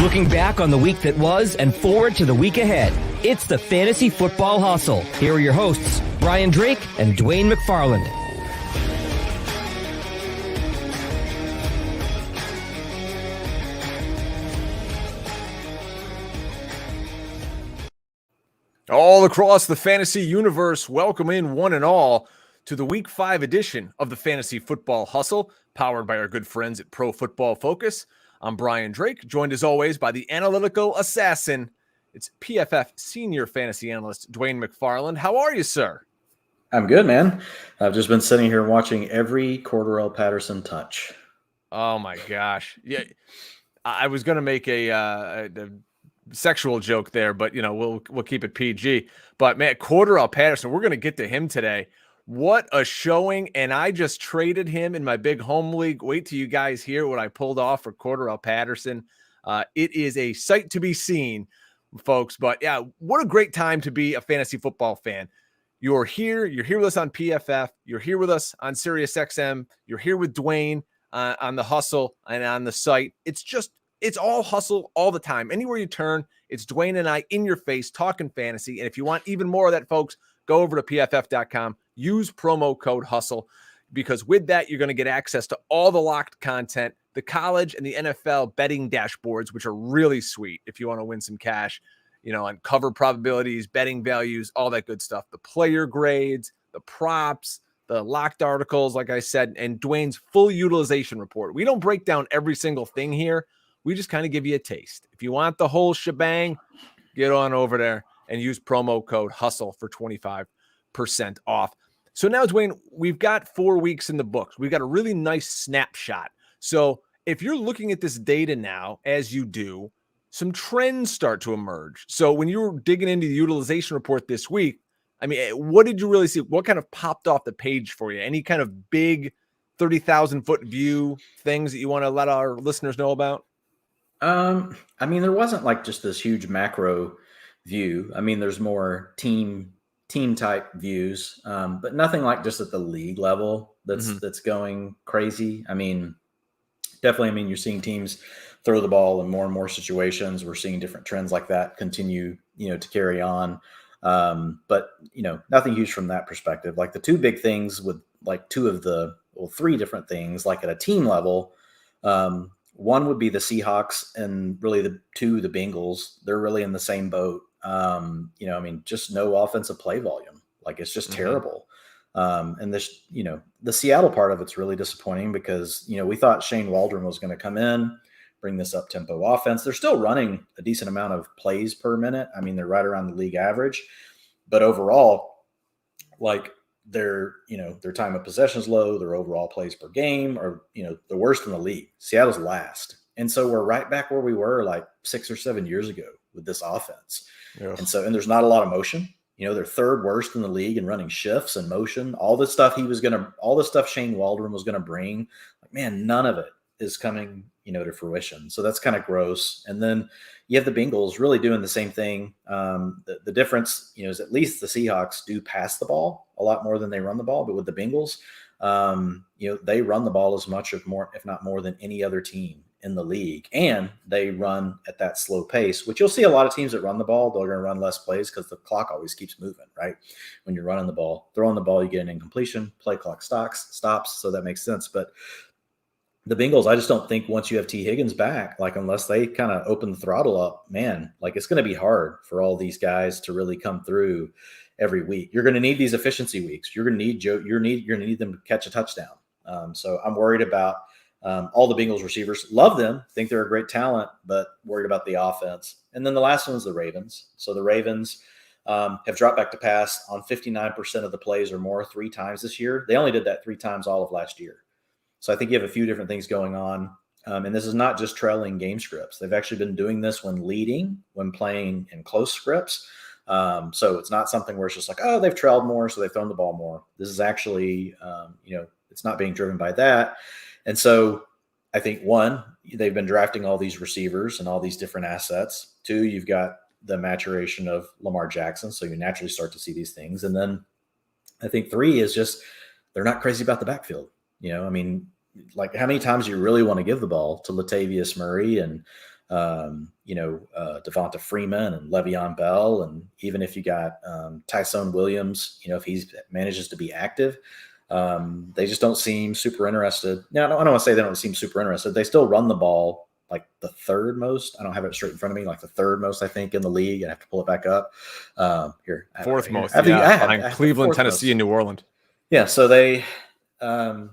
Looking back on the week that was and forward to the week ahead. It's the Fantasy Football Hustle. Here are your hosts, Brian Drake and Dwain McFarland. All across the fantasy universe, welcome in one and all to the Week 5 edition of the Fantasy Football Hustle, powered by our good friends at Pro Football Focus. I'm Brian Drake, joined as always by the analytical assassin. It's PFF Senior Fantasy Analyst Dwayne McFarland. How are you, sir? I'm good, man. I've just been sitting here watching every Cordero Patterson touch. Oh, my gosh. Yeah, I was going to make a sexual joke there, but we'll keep it PG. But man, Cordero Patterson, we're going to get to him today. What a showing, and I just traded him in my big home league. Wait till you guys hear what I pulled off for Cordero Patterson. It is a sight to be seen, folks. But yeah, what a great time to be a fantasy football fan. You're here with us on PFF. You're here with us on Sirius XM. You're here with Dwayne on the hustle and on the site. It's all hustle all the time. Anywhere you turn, it's Dwayne and I in your face talking fantasy. And if you want even more of that, folks, go over to pff.com. Use promo code HUSTLE, because with that, you're going to get access to all the locked content, the college and the NFL betting dashboards, which are really sweet if you want to win some cash, on cover probabilities, betting values, all that good stuff. The player grades, the props, the locked articles, like I said, and Dwayne's full utilization report. We don't break down every single thing here. We just kind of give you a taste. If you want the whole shebang, get on over there and use promo code HUSTLE for 25% off. So now, Dwayne, we've got 4 weeks in the books. We've got a really nice snapshot. So if you're looking at this data now, as you do, some trends start to emerge. So when you were digging into the utilization report this week, I mean, what did you really see? What kind of popped off the page for you? Any kind of big 30,000-foot view things that you want to let our listeners know about? I mean, there wasn't like just this huge macro view. I mean, there's more team type views, but nothing like just at the league level that's going crazy. I mean, definitely, you're seeing teams throw the ball in more and more situations. We're seeing different trends like that continue, to carry on. But nothing huge from that perspective. Like the two big things with like three different things, like at a team level, one would be the Seahawks, and really the Bengals. They're really in the same boat. Just no offensive play volume. Like it's just terrible. And this, the Seattle part of it's really disappointing because, we thought Shane Waldron was going to come in, bring this up tempo offense. They're still running a decent amount of plays per minute. I mean, they're right around the league average, but overall, like their time of possession is low. Their overall plays per game are, the worst in the league. Seattle's last. And so we're right back where we were like 6 or 7 years ago with this offense. Yeah. And there's not a lot of motion. They're third worst in the league in running shifts and motion. All the stuff Shane Waldron was going to bring, like, man, none of it is coming, to fruition. So that's kind of gross. And then you have the Bengals really doing the same thing. The difference, is at least the Seahawks do pass the ball a lot more than they run the ball. But with the Bengals, they run the ball as much, if not more than any other team in the league, and they run at that slow pace, which you'll see a lot of teams that run the ball, they're going to run less plays because the clock always keeps moving, right? When you're running the ball, throwing the ball, you get an incompletion, play clock stops, so that makes sense. But the Bengals, I just don't think once you have T. Higgins back, like unless they kind of open the throttle up, man, like it's going to be hard for all these guys to really come through every week. You're going to need these efficiency weeks. You're going to need them to catch a touchdown. So I'm worried about all the Bengals receivers. Love them, think they're a great talent, but worried about the offense. And then the last one is the Ravens. So the Ravens have dropped back to pass on 59% of the plays or more 3 times this year. They only did that 3 times all of last year. So I think you have a few different things going on. And this is not just trailing game scripts. They've actually been doing this when leading, when playing in close scripts. So it's not something where it's just like, oh, they've trailed more, so they've thrown the ball more. This is actually, it's not being driven by that. And so I think, one, they've been drafting all these receivers and all these different assets. 2, you've got the maturation of Lamar Jackson, so you naturally start to see these things. And then I think 3 is just they're not crazy about the backfield. Like how many times do you really want to give the ball to Latavius Murray and Devonta Freeman and Le'Veon Bell. And even if you got Tyson Williams, if he manages to be active, they just don't seem super interested. Now, I don't want to say they don't seem super interested. They still run the ball like the third most. I don't have it straight in front of me, like the third most, I think, in the league. I have to pull it back up. Fourth most. Behind Cleveland, Tennessee, and New Orleans. Yeah. So they, from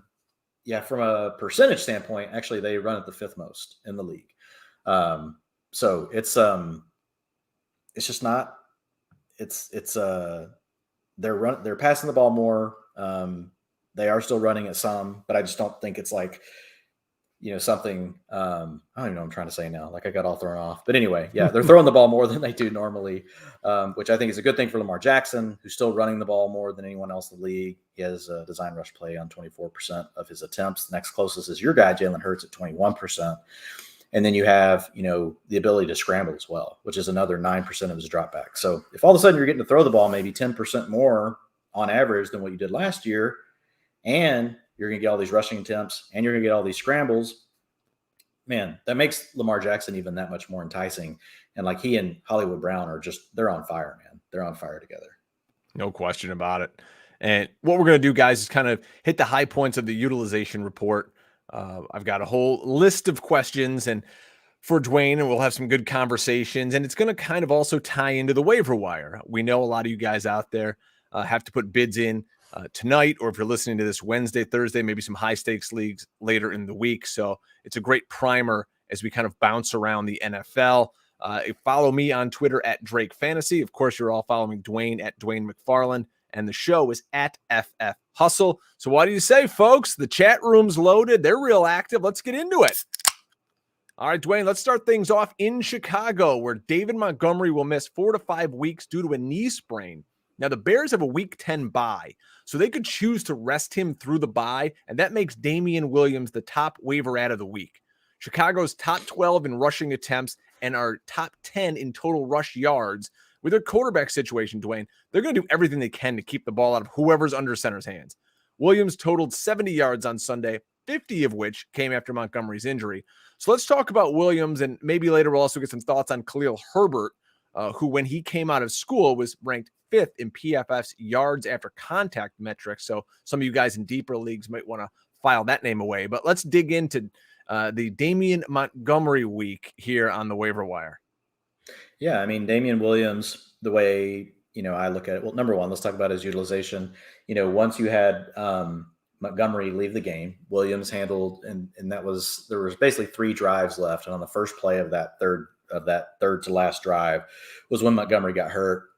a percentage standpoint, actually they run at the fifth most in the league. So it's just not, they're passing the ball more. They are still running at some, but I just don't think it's like, something, I don't even know what I'm trying to say now. Like I got all thrown off, but anyway, yeah, they're throwing the ball more than they do normally, which I think is a good thing for Lamar Jackson, who's still running the ball more than anyone else in the league. He has a design rush play on 24% of his attempts. The next closest is your guy, Jalen Hurts, at 21%. And then you have, the ability to scramble as well, which is another 9% of his dropback. So if all of a sudden you're getting to throw the ball maybe 10% more on average than what you did last year, and you're going to get all these rushing attempts and you're going to get all these scrambles, man, that makes Lamar Jackson even that much more enticing. And like he and Hollywood Brown they're on fire, man. They're on fire together. No question about it. And what we're going to do, guys, is kind of hit the high points of the utilization report. I've got a whole list of questions and for Dwain, and we'll have some good conversations. And it's going to kind of also tie into the waiver wire. We know a lot of you guys out there have to put bids in tonight, or if you're listening to this Wednesday, Thursday, maybe some high stakes leagues later in the week. So it's a great primer as we kind of bounce around the NFL. Follow me on Twitter at Drake Fantasy. Of course, you're all following Dwain at Dwain McFarland. And the show is at FF Hustle. So what do you say, folks? The chat room's loaded. They're real active. Let's get into it. All right, Dwain, let's start things off in Chicago, where David Montgomery will miss 4 to 5 weeks due to a knee sprain. Now, the Bears have a Week 10 bye, so they could choose to rest him through the bye, and that makes Damian Williams the top waiver ad of the week. Chicago's top 12 in rushing attempts and are top 10 in total rush yards. With their quarterback situation, Dwain, they're going to do everything they can to keep the ball out of whoever's under center's hands. Williams totaled 70 yards on Sunday, 50 of which came after Montgomery's injury. So let's talk about Williams, and maybe later we'll also get some thoughts on Khalil Herbert, who, when he came out of school, was ranked 5th in PFF's yards after contact metrics. So some of you guys in deeper leagues might want to file that name away. But let's dig into the Damian Montgomery week here on the waiver wire. Yeah, I mean, Damian Williams, the way, I look at it, well, number one, let's talk about his utilization. Once you had Montgomery leave the game, Williams handled, and there was basically 3 drives left. And on the first play of that third to last drive was when Montgomery got hurt.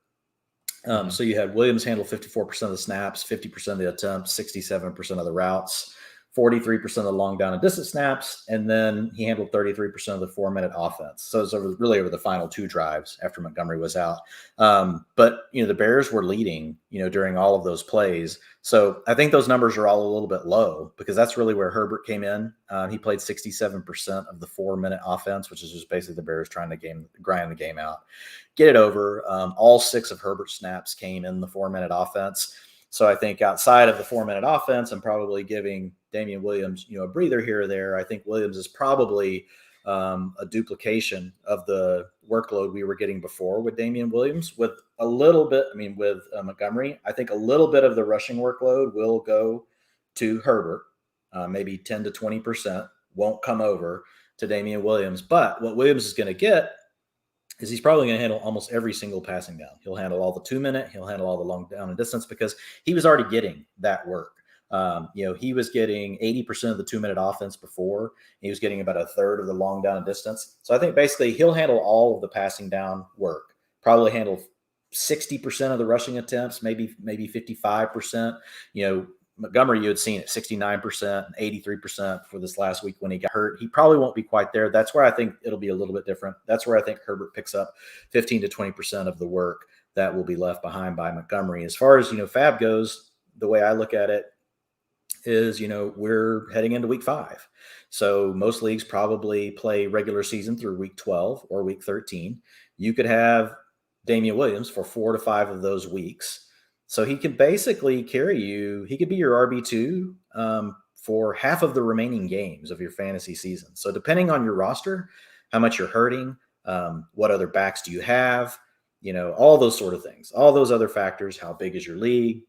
So you had Williams handle 54% of the snaps, 50% of the attempts, 67% of the routes, 43% of the long down and distance snaps, and then he handled 33% of the 4-minute offense. So it's really over the final 2 drives after Montgomery was out. But the Bears were leading, during all of those plays. So I think those numbers are all a little bit low, because that's really where Herbert came in. He played 67% of the 4-minute offense, which is just basically the Bears trying to grind the game out, get it over. All 6 of Herbert's snaps came in the 4-minute offense. So I think outside of the 4-minute offense, I'm probably giving Damian Williams, a breather here or there. I think Williams is probably a duplication of the workload we were getting before with Damian Williams, with a little bit, with Montgomery. I think a little bit of the rushing workload will go to Herbert, maybe 10 to 20%, won't come over to Damian Williams. But what Williams is going to get is he's probably going to handle almost every single passing down. He'll handle all the 2-minute, he'll handle all the long down and distance, because he was already getting that work. He was getting 80% of the 2-minute offense before. He was getting about a third of the long down and distance. So I think basically he'll handle all of the passing down work, probably handle 60% of the rushing attempts, maybe 55%. Montgomery, you had seen it 69% and 83% for this last week when he got hurt. He probably won't be quite there. That's where I think it'll be a little bit different. That's where I think Herbert picks up 15 to 20% of the work that will be left behind by Montgomery. As far as, Fab goes, the way I look at it is, we're heading into week 5. So most leagues probably play regular season through week 12 or week 13. You could have Damian Williams for 4 to 5 of those weeks. So he could basically carry you. He could be your RB2 for half of the remaining games of your fantasy season. So depending on your roster, how much you're hurting, what other backs do you have, all those sort of things, all those other factors. How big is your league?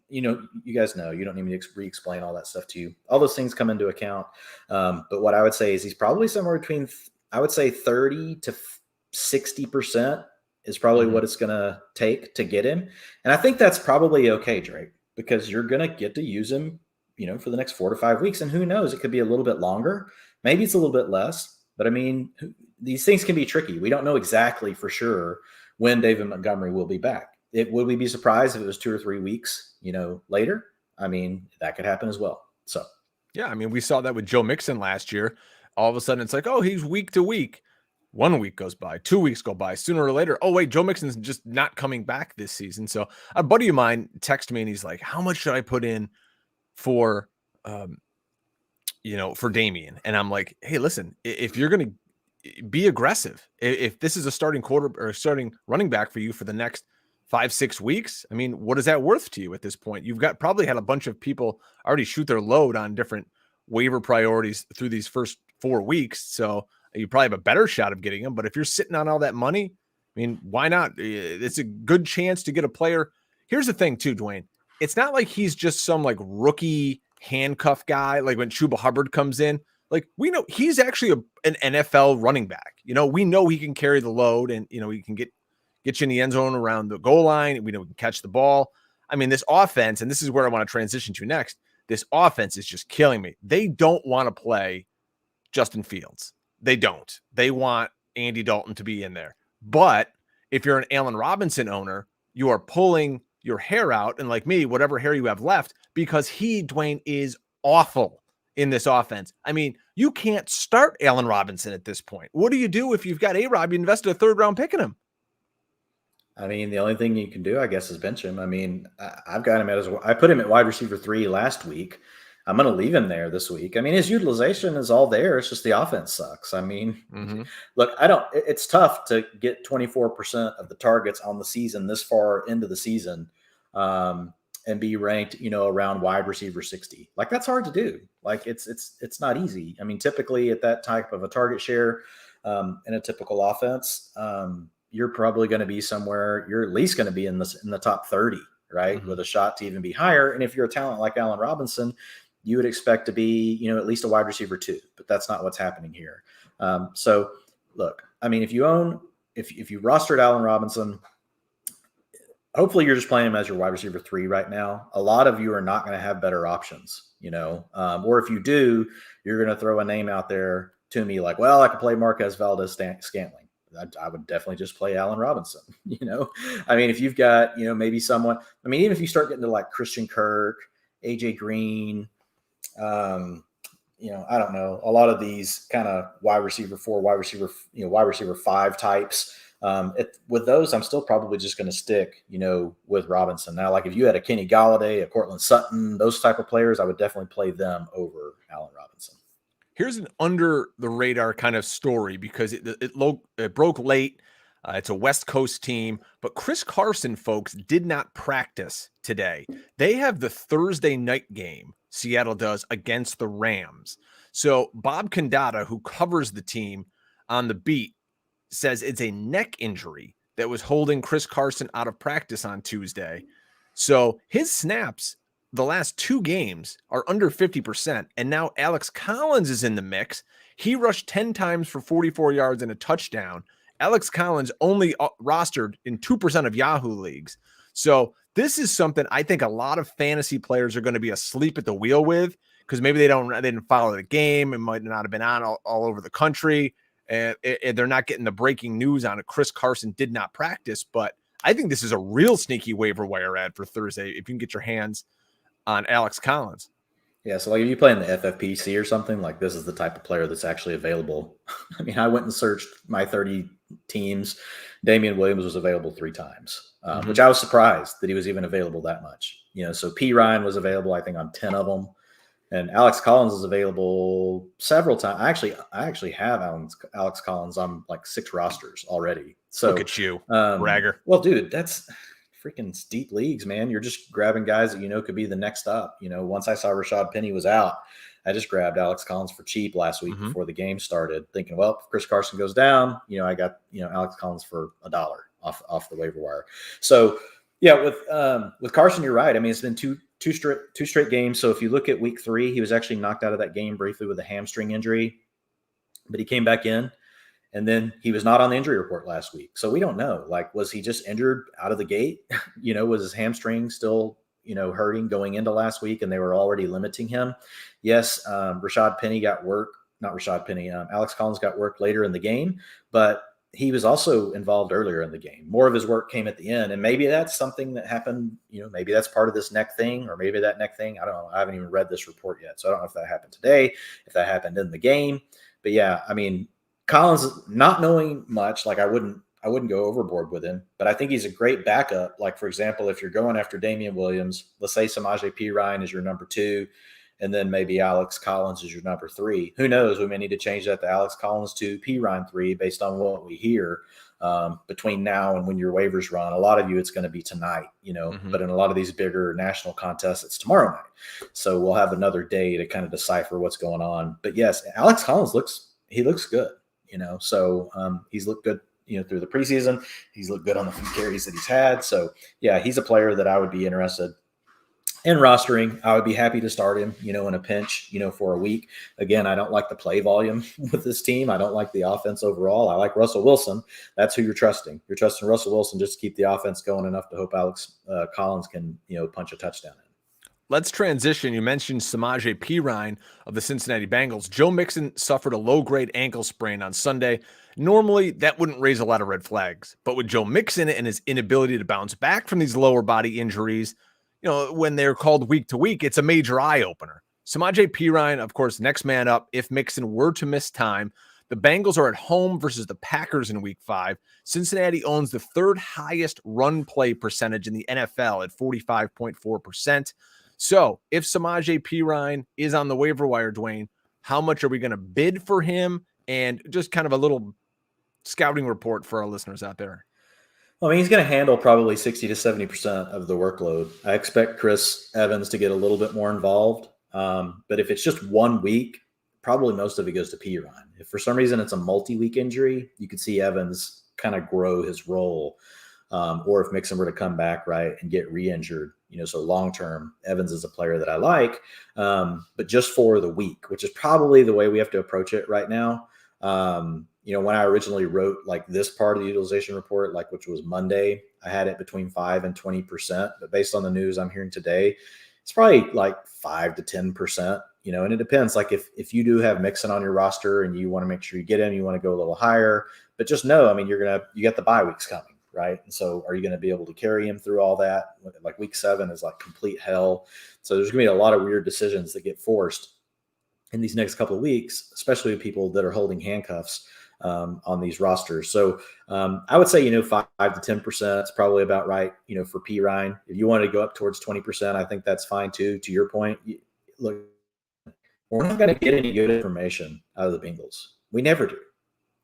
You guys know, you don't need me to re-explain all that stuff to you. All those things come into account. But what I would say is he's probably somewhere between, I would say 30 to 60% is probably what it's going to take to get him. And I think that's probably okay, Drake, because you're going to get to use him, for the next 4 to 5 weeks. And who knows, it could be a little bit longer. Maybe it's a little bit less, but I mean, these things can be tricky. We don't know exactly for sure when David Montgomery will be back. Would we be surprised if it was 2 or 3 weeks, later? I mean, that could happen as well. So, yeah, I mean, we saw that with Joe Mixon last year. All of a sudden, it's like, oh, he's week to week. 1 week goes by, 2 weeks go by. Sooner or later, oh wait, Joe Mixon's just not coming back this season. So a buddy of mine texted me and he's like, "How much should I put in for, for Damien?" And I'm like, "Hey, listen, if you're gonna be aggressive, if this is a starting quarter or starting running back for you for the next 5-6 weeks, I mean, what is that worth to you at this point? You've probably had a bunch of people already shoot their load on different waiver priorities through these first 4 weeks. So you probably have a better shot of getting him. But if you're sitting on all that money, I mean, why not? It's a good chance to get a player. Here's the thing too, Dwayne. It's not like he's just some like rookie handcuff guy. Like when Chuba Hubbard comes in, like we know he's actually an NFL running back. We know he can carry the load and, he can get you in the end zone around the goal line. We know he can catch the ball. I mean, this offense, and this is where I want to transition to next. This offense is just killing me. They don't want to play Justin Fields. They don't. They want Andy Dalton to be in there. But if you're an Allen Robinson owner, you are pulling your hair out, and like me, whatever hair you have left, because Dwayne, is awful in this offense. I mean, you can't start Allen Robinson at this point. What do you do if you've got A-Rob, you invested a 3rd round pick in him? I mean, the only thing you can do, I guess, is bench him. I mean, I've got him I put him at wide receiver 3 last week. I'm going to leave him there this week. I mean, his utilization is all there. It's just the offense sucks. I mean, look, it's tough to get 24% of the targets on the season this far into the season and be ranked, around wide receiver 60. Like, that's hard to do. Like, it's not easy. I mean, typically at that type of a target share in a typical offense, you're probably going to be somewhere, you're at least going to be in the top 30, right? With a shot to even be higher. And if you're a talent like Allen Robinson, you would expect to be, at least a wide receiver 2, but that's not what's happening here. So look, I mean, if you rostered Allen Robinson, hopefully you're just playing him as your wide receiver 3 right now. A lot of you are not going to have better options, or if you do, you're going to throw a name out there to me like, well, I could play Marquez Valdes-Scantling. I would definitely just play Allen Robinson. I mean, if you've got, maybe someone, I mean, even if you start getting to like Christian Kirk, AJ Green, I don't know, a lot of these kind of wide receiver 4, wide receiver 5 types. With those, I'm still probably just going to stick, with Robinson. Now, like if you had a Kenny Galladay, a Cortland Sutton, those type of players, I would definitely play them over Allen Robinson. Here's an under the radar kind of story because it broke late. It's a West Coast team, but Chris Carson, folks, did not practice today. They have the Thursday night game, Seattle does, against the Rams. So Bob Condata, who covers the team on the beat, says it's a neck injury that was holding Chris Carson out of practice on Tuesday. So his snaps the last 2 games are under 50%. And now Alex Collins is in the mix. He rushed 10 times for 44 yards and a touchdown. Alex Collins only rostered in 2% of Yahoo leagues. So this is something I think a lot of fantasy players are going to be asleep at the wheel with because maybe they didn't follow the game. It might not have been on all over the country. And they're not getting the breaking news on it. Chris Carson did not practice, but I think this is a real sneaky waiver wire ad for Thursday if you can get your hands on Alex Collins. Yeah, so like if you play in the FFPC or something, like this is the type of player that's actually available. I mean, I went and searched my 30 teams. Damien Williams was available 3 times, which I was surprised that he was even available that much. So Perine was available, I think, on 10 of them. And Alex Collins is available several times. I actually have Alex Collins on like 6 rosters already. So look at you, bragger. Well, dude, that's freaking deep leagues, man. You're just grabbing guys that could be the next up. Once I saw Rashad Penny was out, I just grabbed Alex Collins for cheap last week before the game started, thinking, well, if Chris Carson goes down, I got, Alex Collins for $1 off the waiver wire. So yeah, with Carson, you're right. I mean, it's been two straight games. So if you look at week 3, he was actually knocked out of that game briefly with a hamstring injury, but he came back in. And then he was not on the injury report last week. So we don't know, like, was he just injured out of the gate? Was his hamstring still, hurting going into last week and they were already limiting him? Yes. Rashad Penny got work, not Rashad Penny. Alex Collins got work later in the game, but he was also involved earlier in the game. More of his work came at the end. And maybe that's something that happened, maybe that's part of this neck thing, or maybe that neck thing, I don't know. I haven't even read this report yet. So I don't know if that happened today, if that happened in the game. But yeah, I mean, Collins, not knowing much, like I wouldn't go overboard with him, but I think he's a great backup. Like, for example, if you're going after Damian Williams, let's say Samaje Perine is your number 2, and then maybe Alex Collins is your number 3. Who knows? We may need to change that to Alex Collins 2, Perine 3, based on what we hear between now and when your waivers run. A lot of you, it's going to be tonight, but in a lot of these bigger national contests, it's tomorrow night. So we'll have another day to kind of decipher what's going on. But yes, Alex Collins looks good. So he's looked good, through the preseason. He's looked good on the few carries that he's had. So yeah, he's a player that I would be interested in rostering. I would be happy to start him, in a pinch, for a week. Again, I don't like the play volume with this team. I don't like the offense overall. I like Russell Wilson. That's who you're trusting. You're trusting Russell Wilson just to keep the offense going enough to hope Alex Collins can, punch a touchdown in. Let's transition. You mentioned Samaje Perine of the Cincinnati Bengals. Joe Mixon suffered a low-grade ankle sprain on Sunday. Normally, that wouldn't raise a lot of red flags. But with Joe Mixon and his inability to bounce back from these lower body injuries, when they're called week to week, it's a major eye-opener. Samaje Perine, of course, next man up if Mixon were to miss time. The Bengals are at home versus the Packers in week 5. Cincinnati owns the 3rd highest run play percentage in the NFL at 45.4%. So if Samaje Perine is on the waiver wire, Dwain, how much are we going to bid for him? And just kind of a little scouting report for our listeners out there. Well, I mean, he's going to handle probably 60 to 70% of the workload. I expect Chris Evans to get a little bit more involved. But if it's just 1 week, probably most of it goes to Perine. If for some reason it's a multi-week injury, you could see Evans kind of grow his role. Or if Mixon were to come back, right, and get re-injured, so long-term, Evans is a player that I like, but just for the week, which is probably the way we have to approach it right now. When I originally wrote like this part of the utilization report, like which was Monday, I had it between 5 and 20%, but based on the news I'm hearing today, it's probably like 5 to 10%, and it depends. Like if you do have Mixon on your roster and you want to make sure you get him, you want to go a little higher, but just know, I mean, you got the bye weeks coming. Right. And so are you going to be able to carry him through all that? Like week 7 is like complete hell. So there's going to be a lot of weird decisions that get forced in these next couple of weeks, especially with people that are holding handcuffs on these rosters. So I would say, 5 to 10% is probably about right, for Perine. If you want to go up towards 20%, I think that's fine too. To your point, look, we're not going to get any good information out of the Bengals. We never do.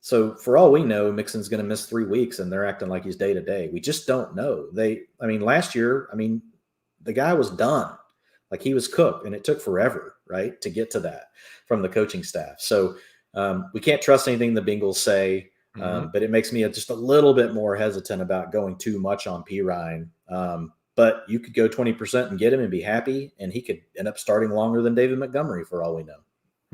So for all we know, Mixon's going to miss 3 weeks and they're acting like he's day to day. We just don't know. Last year, the guy was done. Like he was cooked and it took forever, right, to get to that from the coaching staff. So we can't trust anything the Bengals say, but it makes me just a little bit more hesitant about going too much on Perine. But you could go 20% and get him and be happy, and he could end up starting longer than David Montgomery for all we know.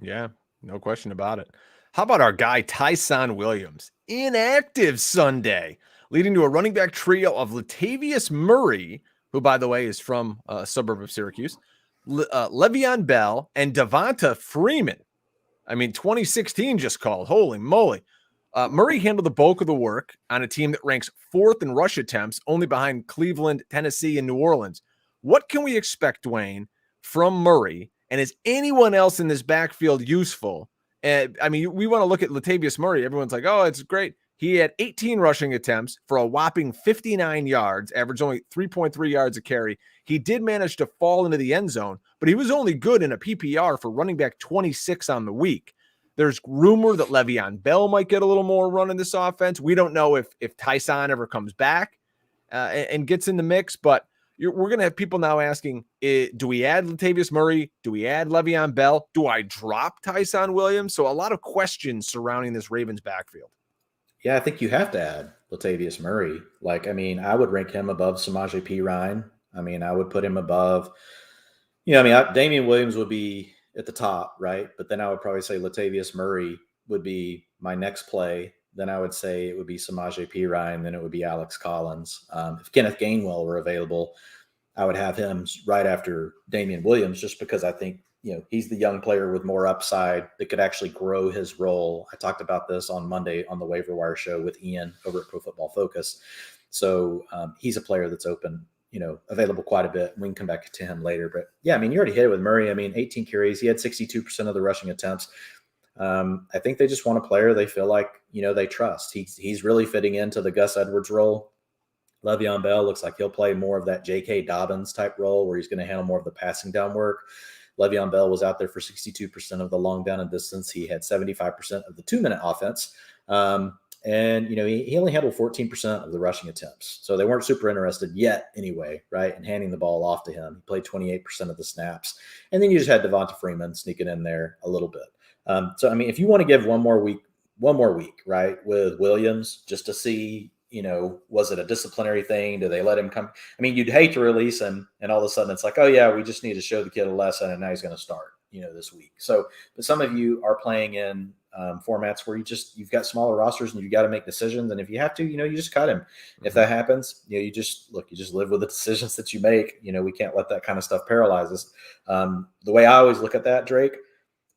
Yeah, no question about it. How about our guy, Tyson Williams? Inactive Sunday, leading to a running back trio of Latavius Murray, who, by the way, is from a suburb of Syracuse, Le'Veon Bell, and Devonta Freeman. 2016 just called. Holy moly. Murray handled the bulk of the work on a team that ranks 4th in rush attempts, only behind Cleveland, Tennessee, and New Orleans. What can we expect, Dwayne, from Murray? And is anyone else in this backfield useful? We want to look at Latavius Murray. Everyone's like, oh, it's great. He had 18 rushing attempts for a whopping 59 yards, averaged only 3.3 yards a carry. He did manage to fall into the end zone, but he was only good in a PPR for running back 26 on the week. There's rumor that Le'Veon Bell might get a little more run in this offense. We don't know if Tyson ever comes back and gets in the mix, but we're going to have people now asking, do we add Latavius Murray? Do we add Le'Veon Bell? Do I drop Tyson Williams? So a lot of questions surrounding this Ravens backfield. Yeah, I think you have to add Latavius Murray. I would rank him above Samaje Perine. I would put him above, Damian Williams would be at the top, right? But then I would probably say Latavius Murray would be my next play. Then I would say it would be Samaje Perine. Then it would be Alex Collins. If Kenneth Gainwell were available, I would have him right after Damien Williams, just because I think, he's the young player with more upside that could actually grow his role. I talked about this on Monday on the Waiver Wire show with Ian over at Pro Football Focus. So he's a player that's open, available quite a bit. We can come back to him later. But yeah, you already hit it with Murray. 18 carries. He had 62% of the rushing attempts. I think they just want a player they feel like, they trust. He's really fitting into the Gus Edwards role. Le'Veon Bell looks like he'll play more of that J.K. Dobbins type role where he's going to handle more of the passing down work. Le'Veon Bell was out there for 62% of the long down and distance. He had 75% of the 2-minute offense. And he only handled 14% of the rushing attempts. So they weren't super interested yet anyway, right? And handing the ball off to him. He played 28% of the snaps. And then you just had Devonta Freeman sneaking in there a little bit. If you want to give one more week, right, with Williams, just to see, was it a disciplinary thing? Do they let him come? You'd hate to release him and all of a sudden it's like, oh yeah, we just need to show the kid a lesson and now he's going to start, this week. So, but some of you are playing in formats where you've got smaller rosters and you got to make decisions. And if you have to, you just cut him. If that happens, you just live with the decisions that you make. We can't let that kind of stuff paralyze us. The way I always look at that, Drake,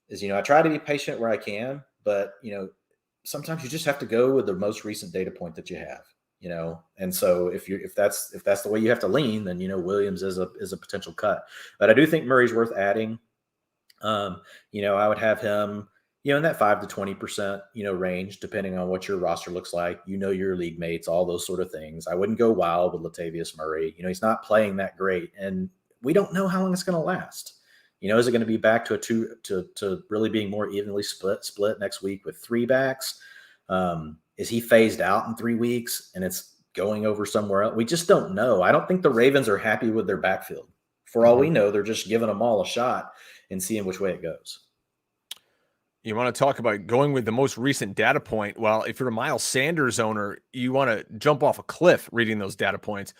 is, I try to be patient where I can, but, sometimes you just have to go with the most recent data point that you have, and so if that's the way you have to lean, then, Williams is a potential cut. But I do think Murray's worth adding. I would have him, in that 5 to 20%, range, depending on what your roster looks like, your league mates, all those sort of things. I wouldn't go wild with Latavius Murray. He's not playing that great, and we don't know how long it's going to last. Is it going to be back to to really being more evenly split next week with 3 backs? Is he phased out in 3 weeks and it's going over somewhere else? We just don't know. I don't think the Ravens are happy with their backfield. For all we know, they're just giving them all a shot and seeing which way it goes. You want to talk about going with the most recent data point? Well, if you're a Miles Sanders owner, you want to jump off a cliff reading those data points.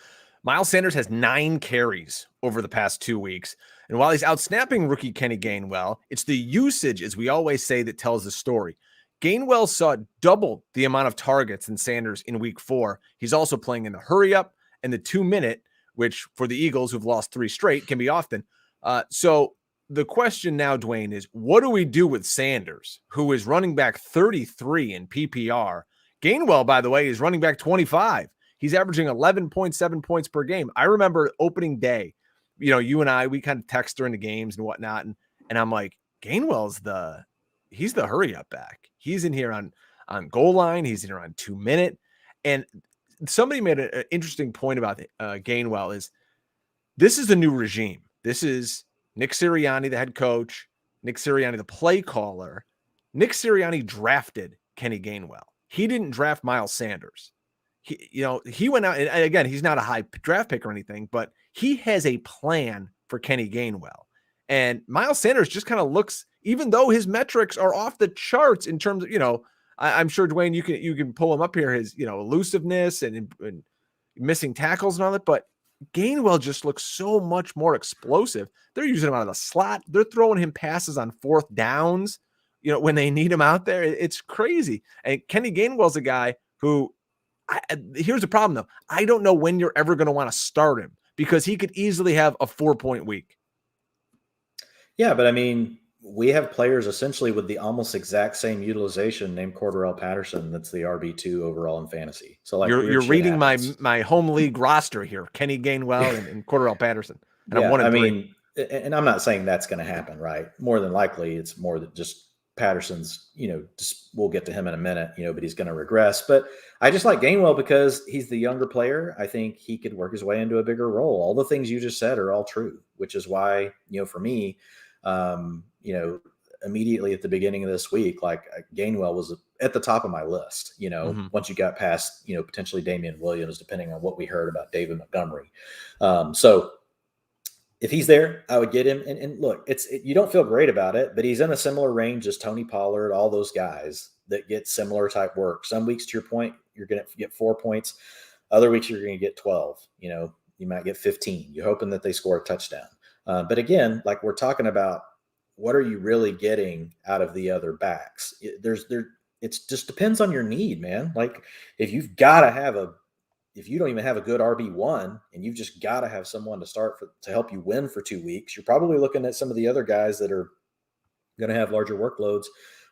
Miles Sanders has 9 carries over the past 2 weeks. And while he's outsnapping rookie Kenny Gainwell, it's the usage, as we always say, that tells the story. Gainwell saw double the amount of targets than Sanders in week 4. He's also playing in the hurry up and the 2-minute, which for the Eagles, who've lost 3 straight, can be often. So the question now, Dwain, is what do we do with Sanders, who is running back 33 in PPR? Gainwell, by the way, is running back 25. He's averaging 11.7 points per game. I remember opening day, you and I, we kind of text during the games and whatnot. And I'm like, Gainwell's he's the hurry up back. He's in here on goal line. He's in here on 2-minute. And somebody made an interesting point about Gainwell is this is a new regime. This is Nick Sirianni, the head coach, Nick Sirianni, the play caller. Nick Sirianni drafted Kenny Gainwell. He didn't draft Miles Sanders. He went out, and again, he's not a high draft pick or anything, but he has a plan for Kenny Gainwell. And Miles Sanders just kind of looks, even though his metrics are off the charts in terms of, I'm sure, Dwayne, you can pull him up here, his, elusiveness and missing tackles and all that, but Gainwell just looks so much more explosive. They're using him out of the slot. They're throwing him passes on 4th downs, when they need him out there. It's crazy. And Kenny Gainwell's a guy who, here's the problem though. I don't know when you're ever going to want to start him because he could easily have a 4-point week. Yeah, but we have players essentially with the almost exact same utilization named Cordero Patterson. That's the RB2 overall in fantasy. So you're reading my home league roster here, Kenny Gainwell and Cordero Patterson. And yeah, I'm 1-3. And I'm not saying that's going to happen, right? More than likely it's more that just Patterson's, we'll get to him in a minute, but he's going to regress. But I just like Gainwell because he's the younger player. I think he could work his way into a bigger role. All the things you just said are all true, which is why, for me, immediately at the beginning of this week, like Gainwell was at the top of my list, once you got past, potentially Damien Williams, depending on what we heard about David Montgomery. So if he's there, I would get him. And look, you don't feel great about it, but he's in a similar range as Tony Pollard, all those guys that get similar type work. Some weeks, to your point, you're going to get 4 points. Other weeks, you're going to get 12. You might get 15. You're hoping that they score a touchdown. But again, like we're talking about, what are you really getting out of the other backs? It just depends on your need, man. Like if you don't even have a good RB1 and you've just got to have someone to start to help you win for 2 weeks, you're probably looking at some of the other guys that are going to have larger workloads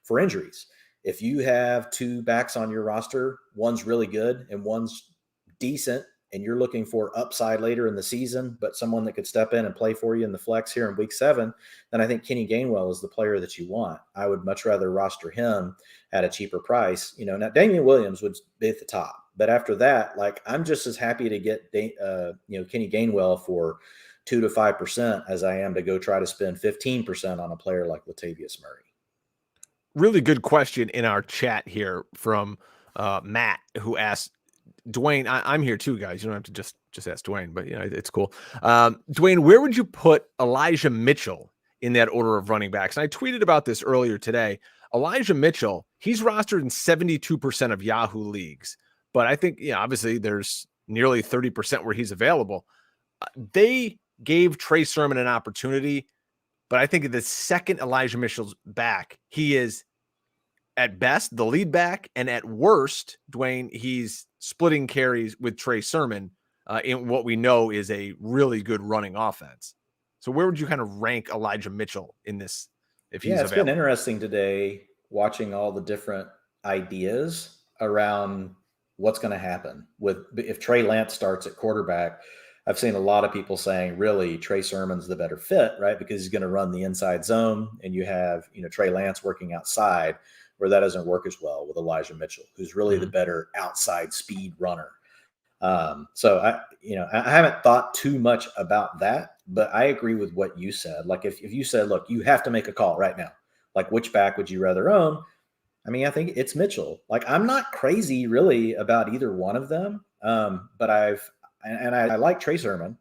for injuries. If you have 2 backs on your roster, one's really good and one's decent, and you're looking for upside later in the season, but someone that could step in and play for you in the flex here in week 7, then I think Kenny Gainwell is the player that you want. I would much rather roster him at a cheaper price. Now Damian Williams would be at the top, but after that, like I'm just as happy to get Kenny Gainwell for 2 to 5% as I am to go try to spend 15% on a player like Latavius Murray. Really good question in our chat here from Matt, who asked, Dwayne, I'm here too, guys. You don't have to just ask Dwayne, but it's cool. Dwayne, where would you put Elijah Mitchell in that order of running backs? And I tweeted about this earlier today. Elijah Mitchell, he's rostered in 72% of Yahoo leagues, but I think, obviously there's nearly 30% where he's available. They gave Trey Sermon an opportunity, but I think the second Elijah Mitchell's back, he is at best the lead back, and at worst, Dwayne, he's splitting carries with Trey Sermon in what we know is a really good running offense. So where would you kind of rank Elijah Mitchell in this if he's available? Been interesting today watching all the different ideas around what's going to happen if Trey Lance starts at quarterback. I've seen a lot of people saying really Trey Sermon's the better fit, right? Because he's going to run the inside zone, and you have, Trey Lance working outside, where that doesn't work as well with Elijah Mitchell, who's really the better outside speed runner. So I haven't thought too much about that, but I agree with what you said. Like if you said, look, you have to make a call right now, like which back would you rather own? I mean, I think it's Mitchell. Like I'm not crazy really about either one of them. But I like Trey Sermon.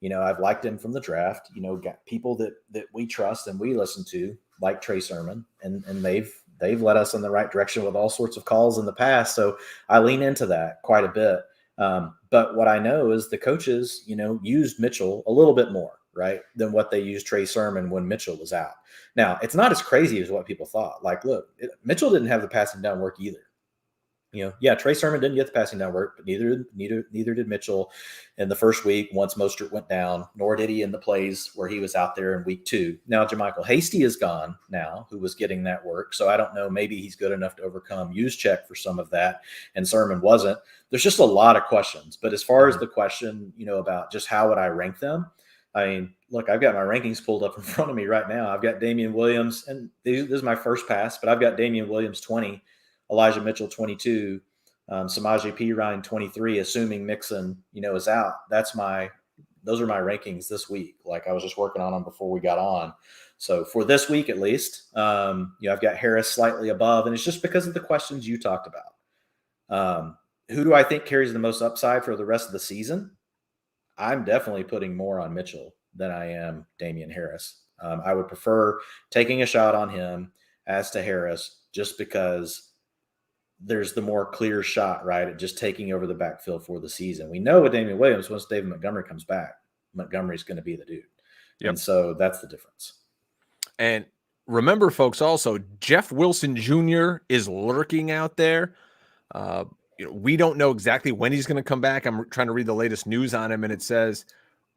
I've liked him from the draft, got people that we trust and we listen to like Trey Sermon, and they've led us in the right direction with all sorts of calls in the past. So I lean into that quite a bit. But what I know is the coaches, used Mitchell a little bit more, right, than what they used Trey Sermon when Mitchell was out. Now, it's not as crazy as what people thought. Like, look, Mitchell didn't have the passing down work either. Trey Sermon didn't get the passing down work, but neither did Mitchell in the first week once Mostert went down, nor did he in the plays where he was out there in week 2. Now, JaMychal Hasty is gone now, who was getting that work. So I don't know, maybe he's good enough to overcome Juszczyk for some of that, and Sermon wasn't. There's just a lot of questions. But as far as the question, about just how would I rank them, I mean, look, I've got my rankings pulled up in front of me right now. I've got Damian Williams, and this is my first pass, but I've got Damian Williams 20, Elijah Mitchell 22, Samaje Perine 23, assuming Mixon, is out. Those are my rankings this week. Like I was just working on them before we got on. So for this week, at least, I've got Harris slightly above, and it's just because of the questions you talked about. Who do I think carries the most upside for the rest of the season? I'm definitely putting more on Mitchell than I am Damian Harris. I would prefer taking a shot on him as to Harris, just because there's the more clear shot, right, at just taking over the backfield for the season. We know with Damian Williams, once David Montgomery comes back, Montgomery's going to be the dude. Yep. And so that's the difference. And remember, folks, also, Jeff Wilson Jr. is lurking out there. We don't know exactly when he's going to come back. I'm trying to read the latest news on him, and it says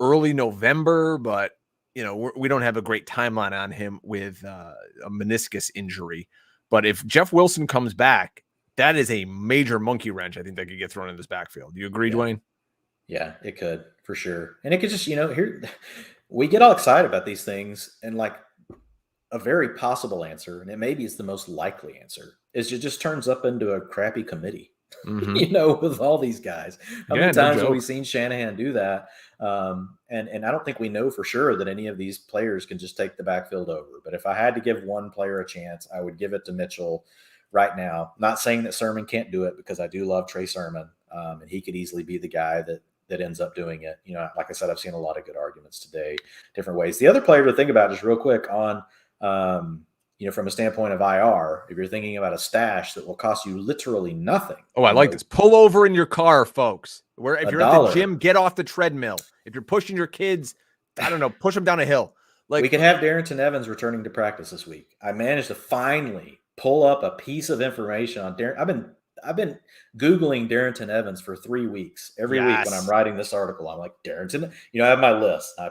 early November, but we don't have a great timeline on him with a meniscus injury. But if Jeff Wilson comes back, that is a major monkey wrench, I think, that could get thrown in this backfield. Do you agree, Dwayne? Yeah, it could, for sure. And it could just, here we get all excited about these things, and like a very possible answer, and maybe it's the most likely answer, is it just turns up into a crappy committee. with all these guys. How many no times have joke. we seen Shanahan do that? And I don't think we know for sure that any of these players can just take the backfield over. But if I had to give one player a chance, I would give it to Mitchell right now. Not saying that Sermon can't do it, because I do love Trey Sermon, and he could easily be the guy that ends up doing it. Like I said, I've seen a lot of good arguments today, different ways. The other player to think about, just real quick, on from a standpoint of IR, if you're thinking about a stash that will cost you literally nothing. Oh, I like this. Pull over in your car, folks. If you're at the gym, get off the treadmill. If you're pushing your kids, I don't know, push them down a hill. We could have Darrington Evans returning to practice this week. I managed to finally pull up a piece of information on Darrington. I've been Googling Darrington Evans for 3 weeks. Every week when I'm writing this article, I'm like, Darrington, I have my list. I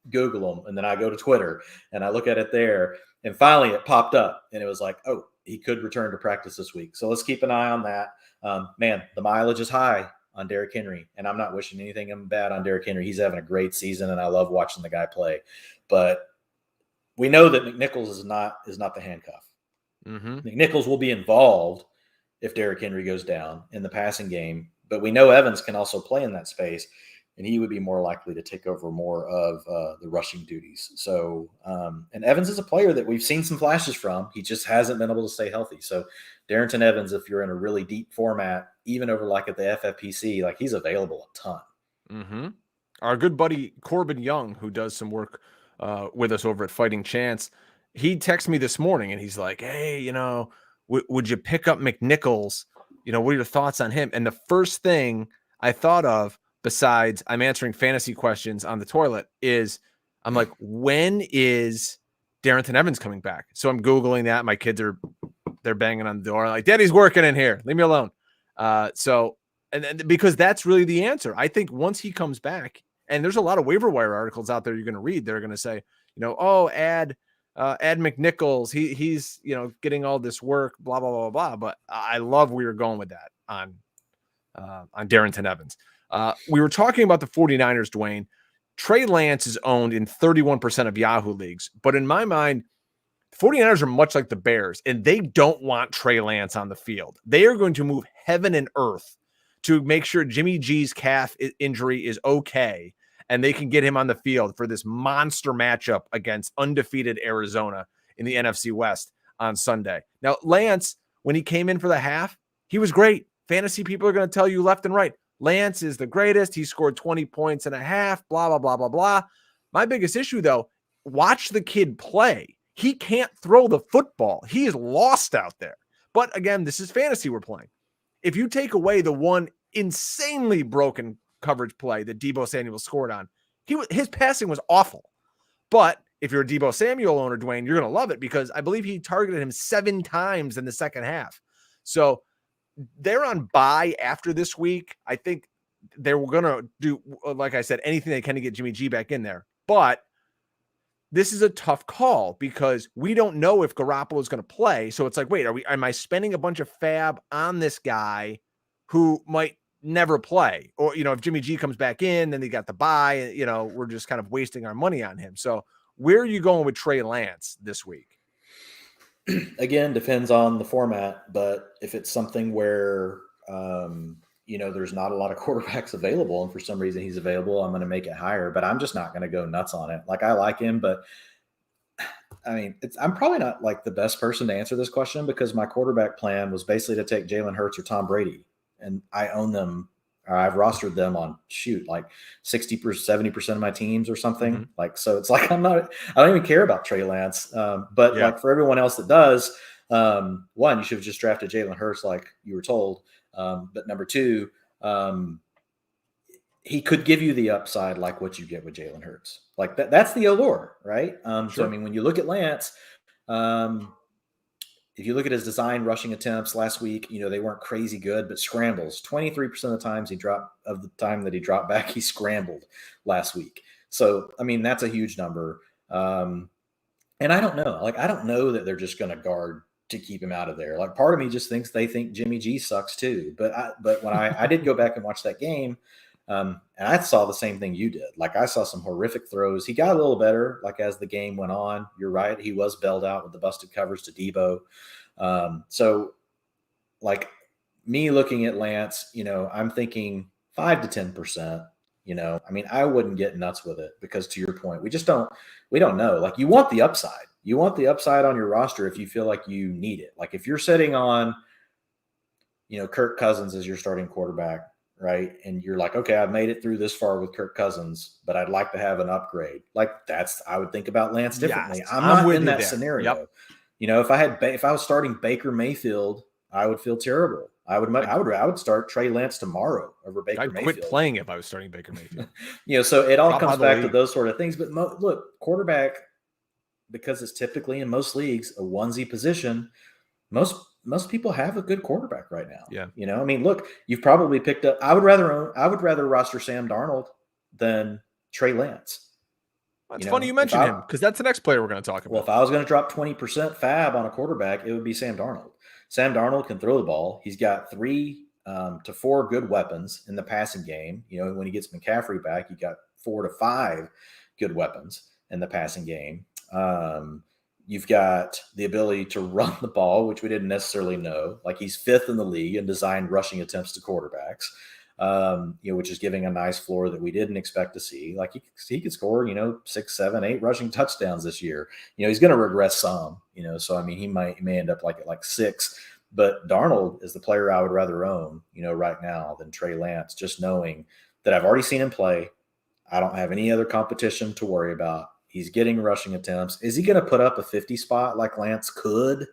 Google them, and then I go to Twitter and I look at it there. And finally it popped up, and it was like, oh, he could return to practice this week. So let's keep an eye on that. Man, the mileage is high on Derrick Henry, and I'm not wishing anything bad on Derrick Henry. He's having a great season, and I love watching the guy play. But we know that McNichols is not the handcuff. McNichols will be involved if Derrick Henry goes down in the passing game, but we know Evans can also play in that space, and he would be more likely to take over more of the rushing duties. So, and Evans is a player that we've seen some flashes from. He just hasn't been able to stay healthy. So Darrington Evans, if you're in a really deep format, even over like at the FFPC, like he's available a ton. Our good buddy Corbin Young, who does some work with us over at Fighting Chance, he texted me this morning and he's like, hey, would you pick up McNichols? What are your thoughts on him? And the first thing I thought of, besides I'm answering fantasy questions on the toilet, is I'm like, when is Darrington Evans coming back? So I'm Googling that. My kids they're banging on the door. I'm like, Daddy's working in here. Leave me alone. And because that's really the answer. I think once he comes back, and there's a lot of waiver wire articles out there you're going to read, they're going to say, add McNichols. He's getting all this work, blah, blah, blah, blah. But I love where you're going with that on Darrington Evans. We were talking about the 49ers, Dwayne. Trey Lance is owned in 31% of Yahoo leagues. But in my mind, the 49ers are much like the Bears, and they don't want Trey Lance on the field. They are going to move heaven and earth to make sure Jimmy G's calf injury is okay, and they can get him on the field for this monster matchup against undefeated Arizona in the NFC West on Sunday. Now, Lance, when he came in for the half, he was great. Fantasy people are going to tell you left and right, Lance is the greatest. He scored 20 points and a half, blah, blah, blah, blah, blah. My biggest issue, though, watch the kid play. He can't throw the football. He is lost out there. But again, this is fantasy we're playing. If you take away the one insanely broken coverage play that Deebo Samuel scored on, his passing was awful. But if you're a Deebo Samuel owner, Dwayne, you're going to love it because I believe he targeted him 7 times in the second half. So they're on bye after this week. I think they're going to do, like I said, anything they can to get Jimmy G back in there. But this is a tough call because we don't know if Garoppolo is going to play. So it's like, wait, am I spending a bunch of fab on this guy who might never play? Or, if Jimmy G comes back in, then they got the bye, we're just kind of wasting our money on him. So where are you going with Trey Lance this week? Again, depends on the format, but if it's something where, there's not a lot of quarterbacks available and for some reason he's available, I'm going to make it higher, but I'm just not going to go nuts on it. Like, I like him, but I mean, I'm probably not like the best person to answer this question because my quarterback plan was basically to take Jalen Hurts or Tom Brady, and I own them, or I've rostered them on like 60%, 70% of my teams or something. Mm-hmm. Like, so it's like, I don't even care about Trey Lance. But like for everyone else that does, one, you should have just drafted Jalen Hurts like you were told. But number two, he could give you the upside like what you get with Jalen Hurts. Like that's the allure, right? Sure. So, I mean, when you look at Lance, if you look at his design rushing attempts last week, they weren't crazy good, but scrambles, 23% of the times he dropped back, he scrambled last week. So, I mean, that's a huge number. And I don't know, I don't know that they're just going to guard to keep him out of there. Like, part of me just thinks they think Jimmy G sucks too. But when I did go back and watch that game, and I saw the same thing you did. Like, I saw some horrific throws. He got a little better, like, as the game went on. You're right. He was bailed out with the busted coverage to Deebo. So, like, me looking at Lance, I'm thinking 5 to 10%. I mean, I wouldn't get nuts with it because, to your point, we don't know. Like, you want the upside. You want the upside on your roster if you feel like you need it. Like, if you're sitting on, Kirk Cousins as your starting quarterback, right? And you're like, okay, I've made it through this far with Kirk Cousins, but I'd like to have an upgrade. Like, I would think about Lance differently. Yes, I'm not in that there. scenario. Yep. If I was starting Baker Mayfield, I would feel terrible. I would start Trey Lance tomorrow over Baker Mayfield. I'd quit playing if I was starting Baker Mayfield. So it all comes back to those sort of things. But look, quarterback, because it's typically in most leagues a onesie position, most people have a good quarterback right now. Yeah. I mean, look, you've probably picked up. I would rather roster Sam Darnold than Trey Lance. It's funny you mentioned him because that's the next player we're going to talk about. Well, if I was going to drop 20% fab on a quarterback, it would be Sam Darnold. Sam Darnold can throw the ball. He's got 3 to 4 good weapons in the passing game. When he gets McCaffrey back, you got 4 to 5 good weapons in the passing game. You've got the ability to run the ball, which we didn't necessarily know. Like, he's 5th in the league in designed rushing attempts to quarterbacks, which is giving a nice floor that we didn't expect to see. Like, he could score, 6, 7, 8 rushing touchdowns this year. He's going to regress some, so, I mean, he may end up at 6. But Darnold is the player I would rather own, right now than Trey Lance, just knowing that I've already seen him play. I don't have any other competition to worry about. He's getting rushing attempts. Is he going to put up a 50 spot like Lance could?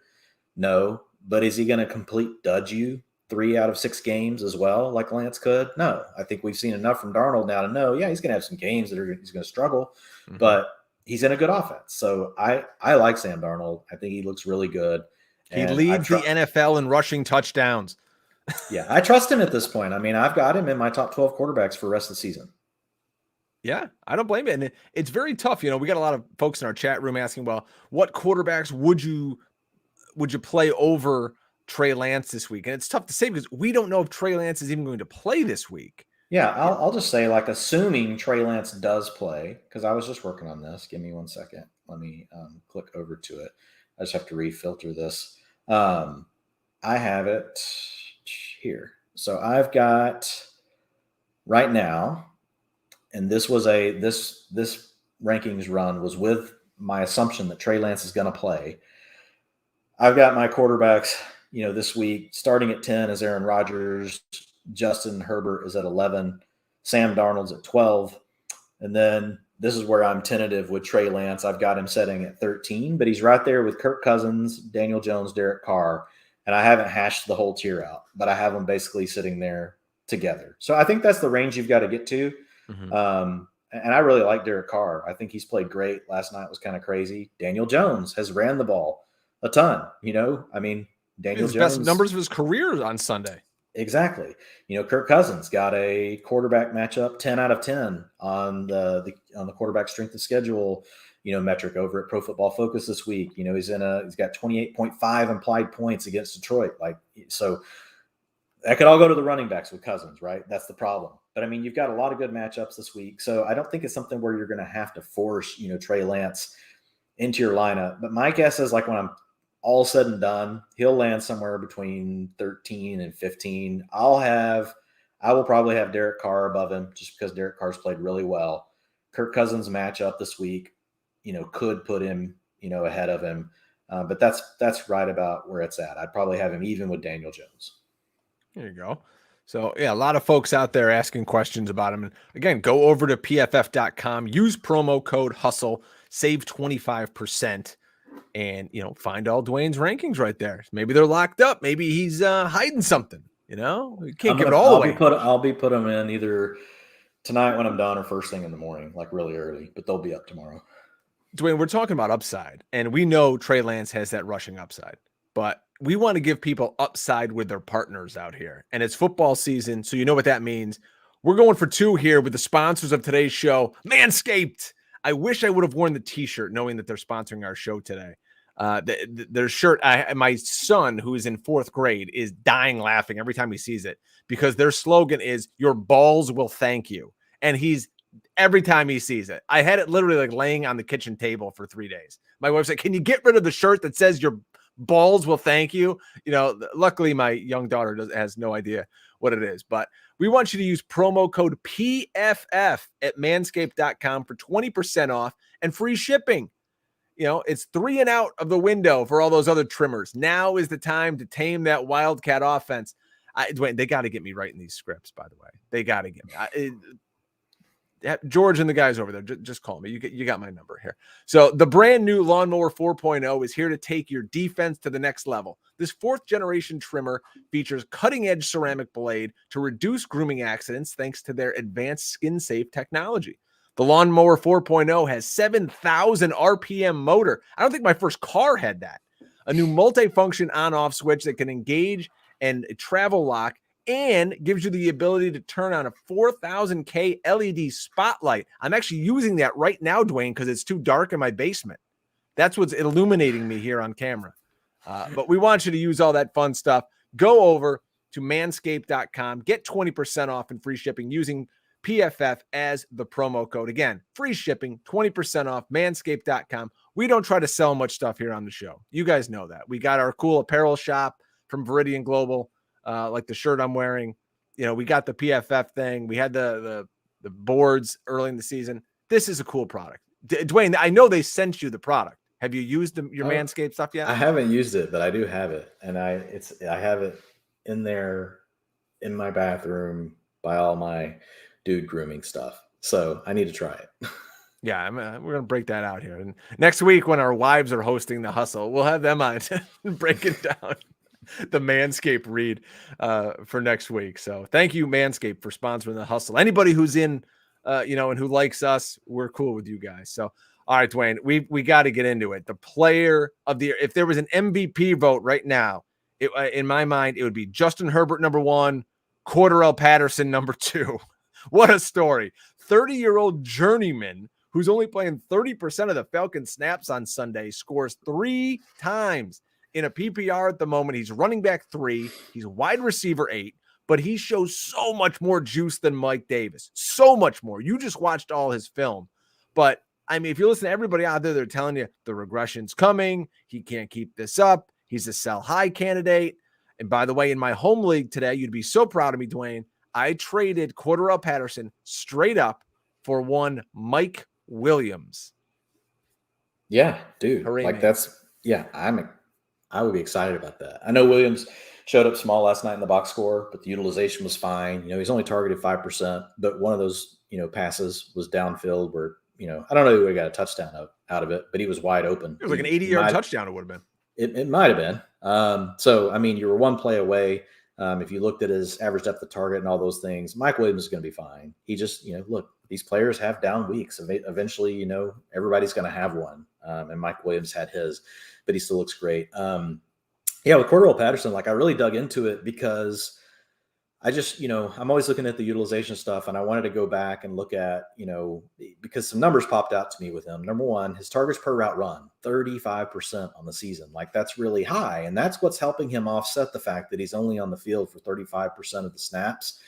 No. But is he going to complete dud you 3 out of 6 games as well like Lance could? No. I think we've seen enough from Darnold now to know, he's going to have some games that he's going to struggle, but he's in a good offense. So I like Sam Darnold. I think he looks really good. He leads the NFL in rushing touchdowns. Yeah, I trust him at this point. I mean, I've got him in my top 12 quarterbacks for the rest of the season. Yeah, I don't blame it. And it's very tough. We got a lot of folks in our chat room asking, well, what quarterbacks would you play over Trey Lance this week? And it's tough to say because we don't know if Trey Lance is even going to play this week. Yeah, I'll just say, assuming Trey Lance does play, because I was just working on this. Give me 1 second. Let me click over to it. I just have to refilter this. I have it here. So I've got right now, and this was this rankings run was with my assumption that Trey Lance is going to play. I've got my quarterbacks, this week starting at 10 is Aaron Rodgers, Justin Herbert is at 11, Sam Darnold's at 12, and then this is where I'm tentative with Trey Lance. I've got him setting at 13, but he's right there with Kirk Cousins, Daniel Jones, Derek Carr, and I haven't hashed the whole tier out, but I have them basically sitting there together. So I think that's the range you've got to get to. Mm-hmm. And I really like Derek Carr. I think he's played great. Last night was kind of crazy. Daniel Jones has ran the ball a ton. I mean, Daniel Jones, best numbers of his career on Sunday. Exactly. Kirk Cousins got a quarterback matchup 10 out of 10 on the quarterback strength of schedule, metric over at Pro Football Focus this week. He's got 28.5 implied points against Detroit. So that could all go to the running backs with Cousins, right? That's the problem. But I mean, you've got a lot of good matchups this week. So I don't think it's something where you're going to have to force, Trey Lance into your lineup. But my guess is when I'm all said and done, he'll land somewhere between 13 and 15. I will probably have Derek Carr above him just because Derek Carr's played really well. Kirk Cousins matchup this week, could put him, ahead of him. But that's right about where it's at. I'd probably have him even with Daniel Jones. There you go. So, yeah, a lot of folks out there asking questions about him. And again, go over to pff.com, use promo code HUSTLE, save 25%, and, find all Dwayne's rankings right there. Maybe they're locked up. Maybe he's hiding something, You can't give it all away. I'll be put them in either tonight when I'm done or first thing in the morning, really early, but they'll be up tomorrow. Dwayne, we're talking about upside, and we know Trey Lance has that rushing upside, but we want to give people upside with their partners out here. And it's football season, so you know what that means. We're going for 2 here with the sponsors of today's show, Manscaped. I wish I would have worn the t-shirt knowing that they're sponsoring our show today. Their shirt, my son, who is in 4th grade, is dying laughing every time he sees it because their slogan is, your balls will thank you. And every time he sees it, I had it literally laying on the kitchen table for 3 days. My wife's like, can you get rid of the shirt that says your balls will thank you. Luckily my young daughter has no idea what it is, but we want you to use promo code PFF at manscaped.com for 20% off and free shipping. It's 3 and out of the window for all those other trimmers. Now is the time to tame that Wildcat offense. Dwayne, they got to get me right in these scripts, by the way. They got to get me. George and the guys over there, just call me. You got my number here. So the brand new Lawnmower 4.0 is here to take your defense to the next level. This 4th generation trimmer features cutting-edge ceramic blade to reduce grooming accidents thanks to their advanced skin-safe technology. The Lawnmower 4.0 has 7,000 RPM motor. I don't think my first car had that. A new multi-function on-off switch that can engage and travel lock and gives you the ability to turn on a 4,000K LED spotlight. I'm actually using that right now, Dwayne, because it's too dark in my basement. That's what's illuminating me here on camera. But we want you to use all that fun stuff. Go over to manscaped.com. Get 20% off and free shipping using PFF as the promo code. Again, free shipping, 20% off, manscaped.com. We don't try to sell much stuff here on the show. You guys know that. We got our cool apparel shop from Viridian Global, like the shirt I'm wearing. We got the PFF thing. We had the boards early in the season. This is a cool product. Dwayne, I know they sent you the product. Have you used your Manscaped stuff yet? I haven't used it, but I do have it. And I have it in there in my bathroom by all my dude grooming stuff. So I need to try it. Yeah, we're going to break that out here. And next week when our wives are hosting the hustle, we'll have them on to break it down. The Manscaped read for next week. So thank you, Manscaped, for sponsoring the hustle. Anybody who's in, and who likes us, we're cool with you guys. So, all right, Dwayne, we got to get into it. The player of the year, if there was an MVP vote right now, in my mind, it would be Justin Herbert, number 1, Cordero Patterson, number 2. What a story. 30-year-old journeyman who's only playing 30% of the Falcons snaps on Sunday scores 3 times. In a PPR at the moment, he's running back 3. He's wide receiver 8, but he shows so much more juice than Mike Davis. So much more. You just watched all his film. But, I mean, if you listen to everybody out there, they're telling you the regression's coming. He can't keep this up. He's a sell high candidate. And by the way, in my home league today, you'd be so proud of me, Dwayne. I traded Cordero Patterson straight up for one Mike Williams. Yeah, dude. Hooray, like man. That's, yeah, I would be excited about that. I know Williams showed up small last night in the box score, but the utilization was fine. He's only targeted 5%, but one of those, passes was downfield where, I don't know who got a touchdown out of it, but he was wide open. It was like an 80-yard touchdown. It would have been. It might have been. So, I mean, you were one play away. If you looked at his average depth of target and all those things, Mike Williams is going to be fine. He just, look, these players have down weeks. Eventually, everybody's going to have one. And Mike Williams had his, but he still looks great. With Cordero Patterson, I really dug into it because I just, I'm always looking at the utilization stuff, and I wanted to go back and look at, because some numbers popped out to me with him. Number one, his targets per route run, 35% on the season. That's really high. And that's what's helping him offset the fact that he's only on the field for 35% of the snaps.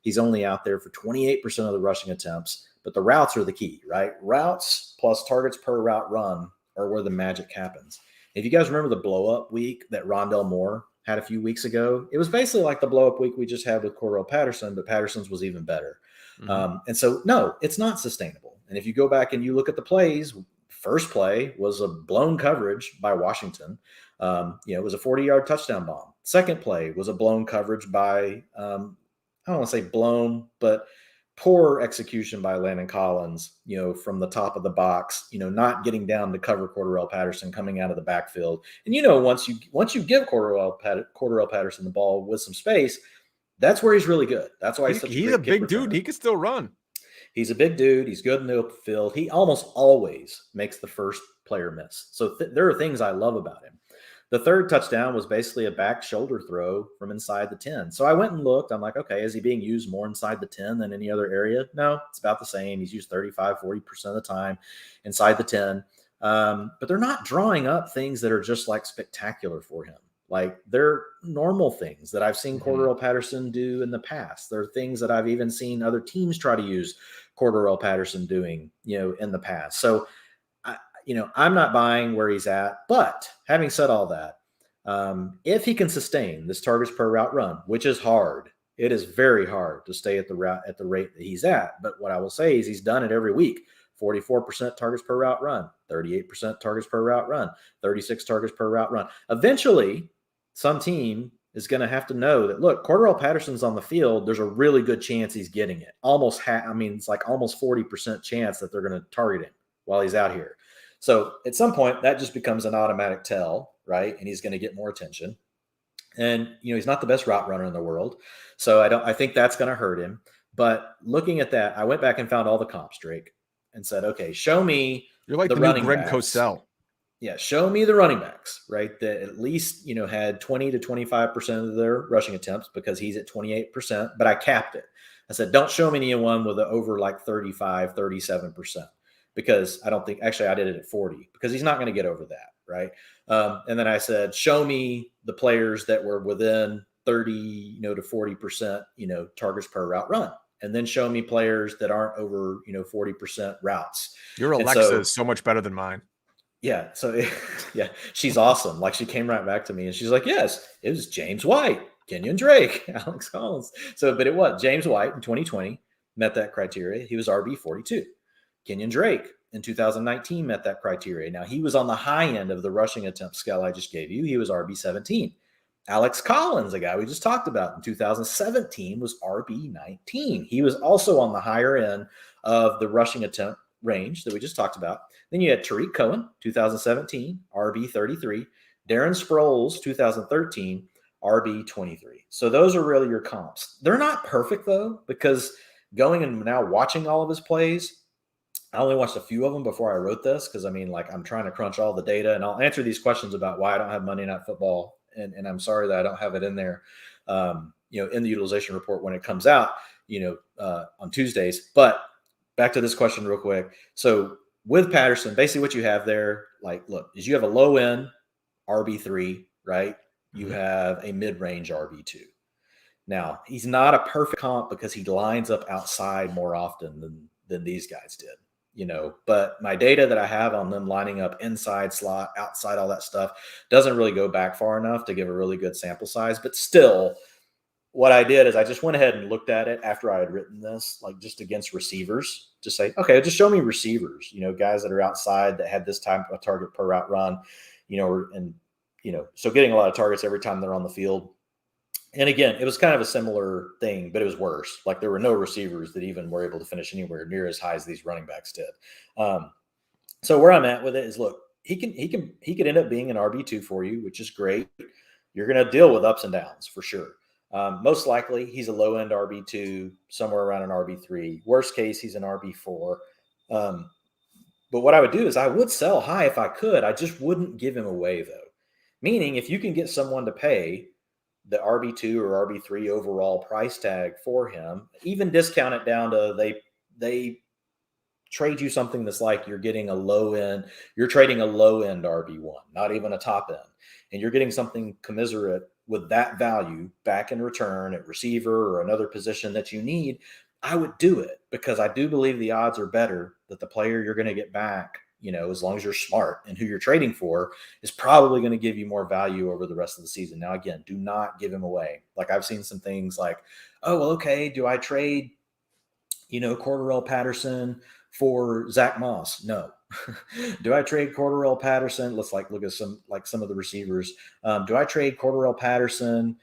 He's only out there for 28% of the rushing attempts, but the routes are the key, right? Routes plus targets per route run are where the magic happens. If you guys remember the blow-up week that Rondell Moore had a few weeks ago, it was basically like the blow-up week we just had with Cordero Patterson, but Patterson's was even better. Mm-hmm. And so, no, it's not sustainable. And if you go back and you look at the plays, first play was a blown coverage by Washington. It was a 40-yard touchdown bomb. Second play was a blown coverage by, I don't want to say blown, but poor execution by Landon Collins, from the top of the box, not getting down to cover Cordero Patterson coming out of the backfield. And, once you give Cordero Patterson the ball with some space, that's where he's really good. That's why he's a big dude. He can still run. He's a big dude. He's good in the open field. He almost always makes the first player miss. So there are things I love about him. The third touchdown was basically a back shoulder throw from inside the 10. So I went and looked. I'm like, okay, is he being used more inside the 10 than any other area? No, it's about the same. He's used 40% of the time inside the 10. But they're not drawing up things that are just spectacular for him. They're normal things that I've seen Cordero Patterson do in the past. There are things that I've even seen other teams try to use Cordero Patterson doing, in the past. So I'm not buying where he's at, but having said all that, If he can sustain this targets per route run, which is hard, it is very hard to stay at the rate that he's at. But what I will say is he's done it every week. 44% targets per route run, 38% targets per route run, 36 targets per route run. Eventually, some team is going to have to know that, look, Cordero Patterson's on the field. There's a really good chance he's getting it. It's like almost 40% chance that they're going to target him while he's out here. So at some point, that just becomes an automatic tell, right? And he's going to get more attention. And, he's not the best route runner in the world. So I think that's going to hurt him. But looking at that, I went back and found all the comps, Drake, and said, okay, show me You're like the running new Greg backs. Cosell. Yeah, show me the running backs, right? That at least, had 20 to 25% of their rushing attempts, because he's at 28%, but I capped it. I said, don't show me anyone with over like 35, 37%, because I don't think, actually I did it at 40, because he's not going to get over that, right? And then I said, show me the players that were within 30, to 40%, targets per route run. And then show me players that aren't over, 40% routes. Your Alexa is so much better than mine. Yeah. So, yeah, she's awesome. Like, she came right back to me and she's like, yes, it was James White, Kenyon Drake, Alex Collins. But it was James White in 2020 met that criteria. He was RB 42. Kenyon Drake in 2019 met that criteria. Now, he was on the high end of the rushing attempt scale I just gave you. He was RB 17. Alex Collins, a guy we just talked about in 2017, was RB 19. He was also on the higher end of the rushing attempt range that we just talked about. Then you had Tariq Cohen, 2017, RB 33. Darren Sproles, 2013, RB 23. So those are really your comps. They're not perfect, though, because going and now watching all of his plays, I only watched a few of them before I wrote this, because, I'm trying to crunch all the data, and I'll answer these questions about why I don't have Monday Night Football, and I'm sorry that I don't have it in there, in the utilization report when it comes out, on Tuesdays. But back to this question real quick. So with Patterson, basically what you have there, is you have a low end RB3, right? You have a mid-range RB2. Now, he's not a perfect comp because he lines up outside more often than these guys did, but my data that I have on them lining up inside slot, outside, all that stuff doesn't really go back far enough to give a really good sample size. But still, what I did is I just went ahead and looked at it after I had written this, just against receivers, just say, okay, just show me receivers, guys that are outside that had this type of target per route run, so getting a lot of targets every time they're on the field. And again, it was kind of a similar thing, but it was worse. Like, there were no receivers that even were able to finish anywhere near as high as these running backs did. So where I'm at with it is, look, he could end up being an RB2 for you, which is great. You're going to deal with ups and downs for sure. Most likely he's a low end RB2, somewhere around an RB3. Worst case, he's an RB4. But what I would do is I would sell high if I could. I just wouldn't give him away, though. Meaning, if you can get someone to pay the RB2 or RB3 overall price tag for him, even discount it down to they trade you something that's like you're getting you're trading a low end RB1, not even a top end. And you're getting something commensurate with that value back in return at receiver or another position that you need. I would do it, because I do believe the odds are better that the player you're going to get back, as long as you're smart and who you're trading for, is probably going to give you more value over the rest of the season. Now, again, do not give him away. Like, I've seen some things like, oh, well, okay, do I trade, Cordero Patterson for Zach Moss? No. Do I trade Cordero Patterson? Let's look at some of the receivers. Do I trade Cordero Patterson,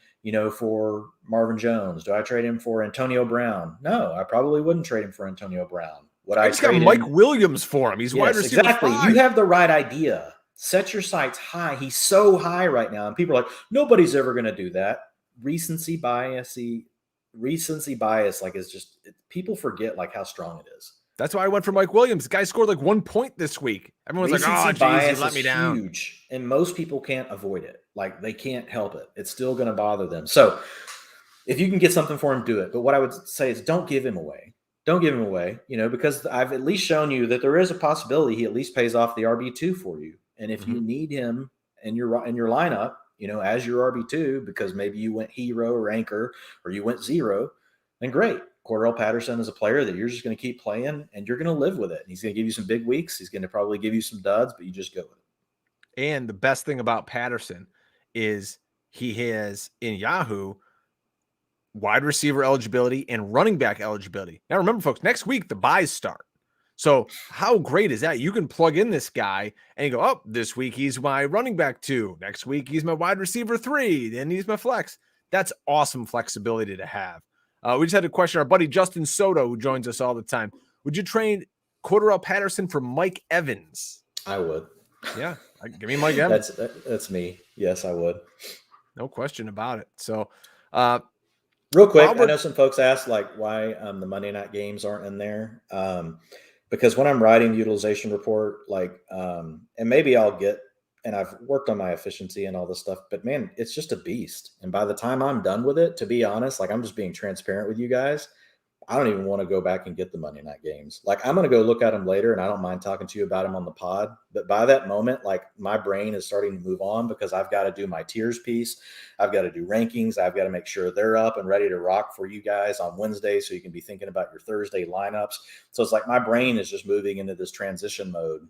for Marvin Jones? Do I trade him for Antonio Brown? No, I probably wouldn't trade him for Antonio Brown. I just got Mike Williams for him. He's wide receiver. Exactly. 5. You have the right idea. Set your sights high. He's so high right now, and people are like, nobody's ever going to do that. Recency bias, people forget how strong it is. That's why I went for Mike Williams. The guy scored 1 point this week. Everyone's Recency geez, he let me is down. Huge, and most people can't avoid it. They can't help it. It's still going to bother them. So if you can get something for him, do it. But what I would say is, don't give him away. Don't give him away, because I've at least shown you that there is a possibility he at least pays off the RB2 for you. And if you need him in your lineup, as your RB2, because maybe you went hero or anchor or you went zero, then great. Cordero Patterson is a player that you're just going to keep playing, and you're going to live with it. He's going to give you some big weeks. He's going to probably give you some duds, but you just go with it. And the best thing about Patterson is he has in Yahoo wide receiver eligibility and running back eligibility. Now, remember, folks, next week the buys start. So how great is that? You can plug in this guy and you go, oh, this week he's my running back 2. Next week he's my wide receiver 3. Then he's my flex. That's awesome flexibility to have. We just had a question. Our buddy Justin Soto, who joins us all the time. Would you trade Cordero Patterson for Mike Evans? I would. Yeah, give me Mike Evans. That's me. Yes, I would. No question about it. So, real quick, I know some folks ask like why the Monday night games aren't in there. Because when I'm writing the utilization report, and maybe I'll get, and I've worked on my efficiency and all this stuff, but man, it's just a beast. And by the time I'm done with it, to be honest, I'm just being transparent with you guys. I don't even want to go back and get the Monday night games. I'm going to go look at them later, and I don't mind talking to you about them on the pod. But by that moment, my brain is starting to move on because I've got to do my tiers piece. I've got to do rankings. I've got to make sure they're up and ready to rock for you guys on Wednesday so you can be thinking about your Thursday lineups. So it's my brain is just moving into this transition mode.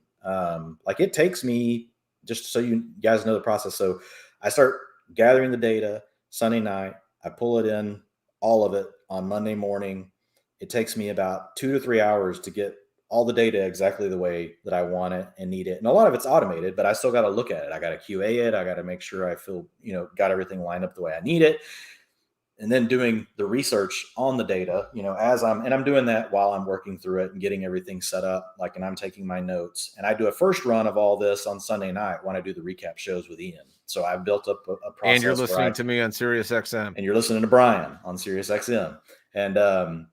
It takes me, just so you guys know the process. So I start gathering the data Sunday night. I pull it in, all of it on Monday morning. It takes me about 2 to 3 hours to get all the data exactly the way that I want it and need it. And a lot of it's automated, but I still got to look at it. I got to QA it. I got to make sure I feel, got everything lined up the way I need it. And then doing the research on the data, I'm doing that while I'm working through it and getting everything set up, and I'm taking my notes. And I do a first run of all this on Sunday night when I do the recap shows with Ian. So I've built up a process. And you're listening to me on Sirius XM. And you're listening to Brian on Sirius XM. And,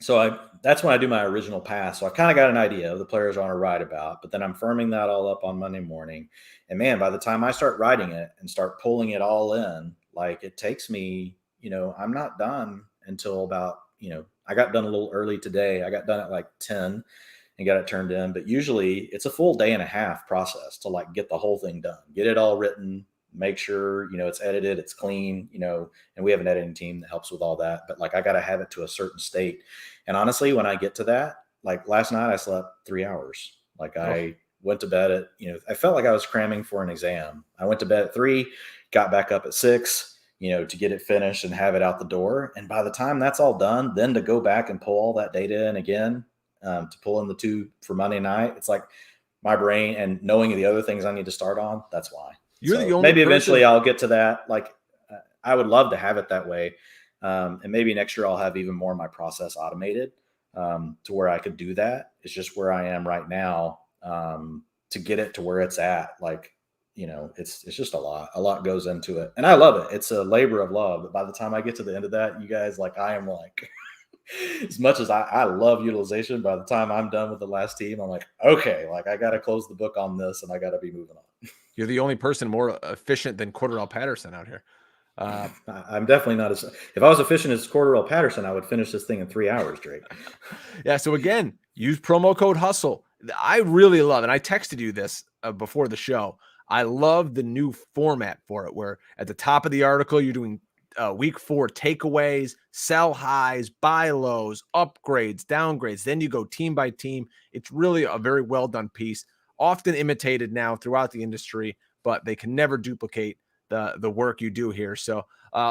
so that's when I do my original pass. So I kind of got an idea of the players I want to write about, but then I'm firming that all up on Monday morning. And man, by the time I start writing it and start pulling it all in, it takes me, I'm not done until about, I got done a little early today. I got done at 10 and got it turned in, but usually it's a full day and a half process to get the whole thing done, get it all written, make sure, it's edited, it's clean, and we have an editing team that helps with all that. But I got to have it to a certain state. And honestly, when I get to that, last night I slept 3 hours. I went to bed at, I felt like I was cramming for an exam. I went to bed at 3, got back up at 6, to get it finished and have it out the door. And by the time that's all done, then to go back and pull all that data in again, to pull in the 2 for Monday night, it's my brain and knowing the other things I need to start on. That's why. You're the only maybe eventually I'll get to that. I would love to have it that way. And maybe next year I'll have even more of my process automated to where I could do that. It's just where I am right now to get it to where it's at. It's just a lot goes into it. And I love it. It's a labor of love. But by the time I get to the end of that, you guys, I am as much as I love utilization, by the time I'm done with the last team, I'm okay, I got to close the book on this and I got to be moving on. You're the only person more efficient than Cordero Patterson out here. I'm definitely not if I was efficient as Cordero Patterson, I would finish this thing in 3 hours, Drake. Yeah. So again, use promo code HUSTLE. I really love, and I texted you this before the show. I love the new format for it, where at the top of the article, you're doing week 4 takeaways, sell highs, buy lows, upgrades, downgrades. Then you go team by team. It's really a very well done piece, often imitated now throughout the industry, but they can never duplicate the work you do here. So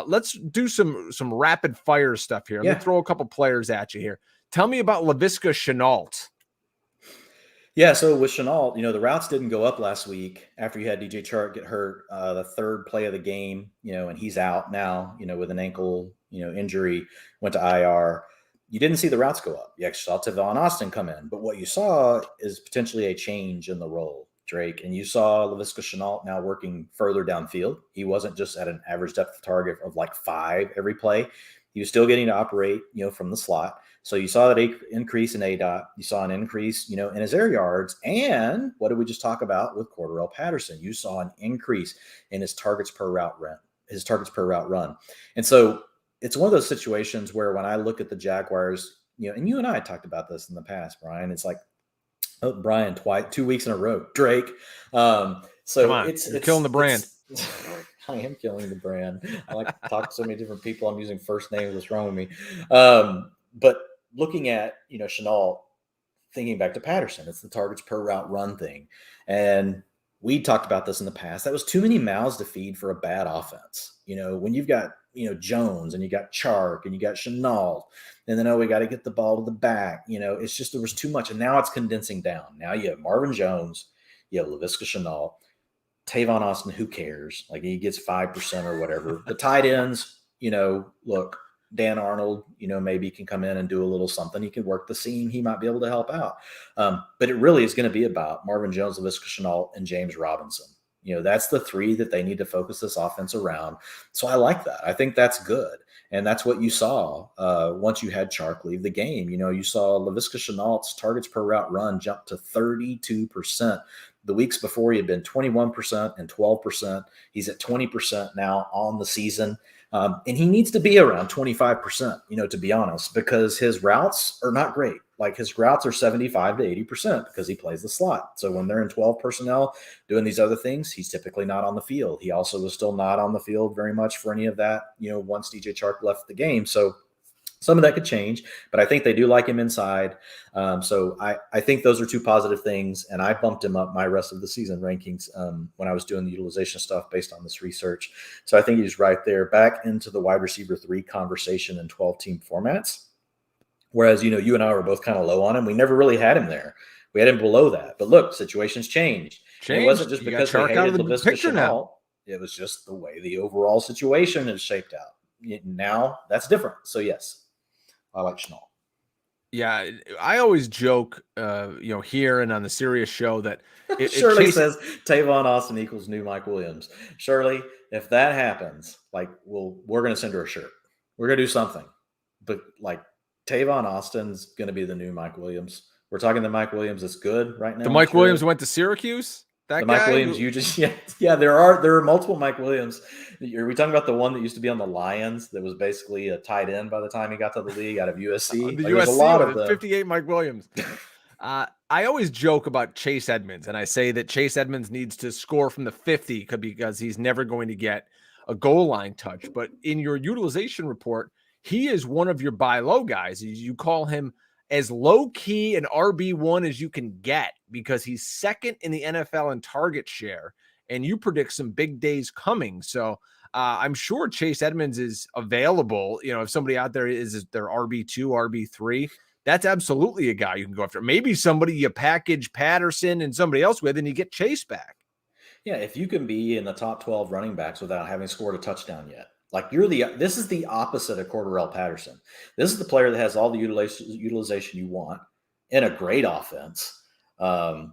let's do some rapid fire stuff here. I'm going to throw a couple players at you here. Tell me about Laviska Shenault. Yeah, so with Shenault, the routes didn't go up last week after you had DJ Chark get hurt, the third play of the game, and he's out now, with an ankle, injury, went to IR. You didn't see the routes go up. You actually saw Tavon Austin come in. But what you saw is potentially a change in the role, Drake. And you saw Laviska Shenault now working further downfield. He wasn't just at an average depth of target of 5 every play. He was still getting to operate, from the slot. So you saw that increase in ADOT. You saw an increase, in his air yards. And what did we just talk about with Cordero Patterson? You saw an increase in his targets per route run. And so it's one of those situations where when I look at the Jaguars, and you and I talked about this in the past, Brian, it's Brian, 2 weeks in a row, Drake. So it's killing the brand. I am killing the brand. I like to talk to so many different people. I'm using first names. What's wrong with me? But looking at, Shenault, thinking back to Patterson, it's the targets per route run thing. And we talked about this in the past. That was too many mouths to feed for a bad offense. When you've got, Jones and you got Chark and you got Chenault, and then, we got to get the ball to the back. It's just, there was too much. And now it's condensing down. Now you have Marvin Jones, you have Laviska Shenault, Tavon Austin, who cares? Like, he gets 5% or whatever. The tight ends, look, Dan Arnold, maybe can come in and do a little something. He can work the seam. He might be able to help out. But it really is going to be about Marvin Jones, Laviska Shenault, and James Robinson. That's the three that they need to focus this offense around. So I like that. I think that's good. And that's what you saw once you had Chark leave the game. You saw Laviska Shenault's targets per route run jump to 32%. The weeks before, he had been 21% and 12%. He's at 20% now on the season. And he needs to be around 25%, to be honest, because his routes are not great. Like, his routes are 75 to 80% because he plays the slot. So when they're in 12 personnel doing these other things, he's typically not on the field. He also was still not on the field very much for any of that, once DJ Chark left the game. So some of that could change, but I think they do like him inside. So I think those are two positive things. And I bumped him up my rest of the season rankings when I was doing the utilization stuff based on this research. So I think he's right there back into the wide receiver 3 conversation in 12-team formats. Whereas, you and I were both kind of low on him. We never really had him there. We had him below that. But look, situations changed. It wasn't just because they hated Laviska Shenault. It was just the way the overall situation is shaped out. Now that's different. So yes, I like Shenault. Yeah, I always joke, here and on the Sirius show that Shirley says Tavon Austin equals new Mike Williams. Shirley, if that happens, we're going to send her a shirt. We're going to do something. But Tavon Austin's going to be the new Mike Williams. We're talking the Mike Williams that's good right now. The Mike Williams went to Syracuse? Mike Williams, there are multiple Mike Williams. Are we talking about the one that used to be on the Lions that was basically a tight end by the time he got to the league out of USC? There's a lot of 58 Mike Williams. I always joke about Chase Edmonds, and I say that Chase Edmonds needs to score from the 50 because he's never going to get a goal line touch. But in your utilization report, he is one of your buy low guys. You call him as low-key an RB1 as you can get because he's second in the NFL in target share, and you predict some big days coming. So I'm sure Chase Edmonds is available. If somebody out there is their RB2, RB3, that's absolutely a guy you can go after. Maybe somebody you package Patterson and somebody else with, and you get Chase back. Yeah, if you can be in the top 12 running backs without having scored a touchdown yet. This is the opposite of Cordero Patterson. This is the player that has all the utilization you want in a great offense.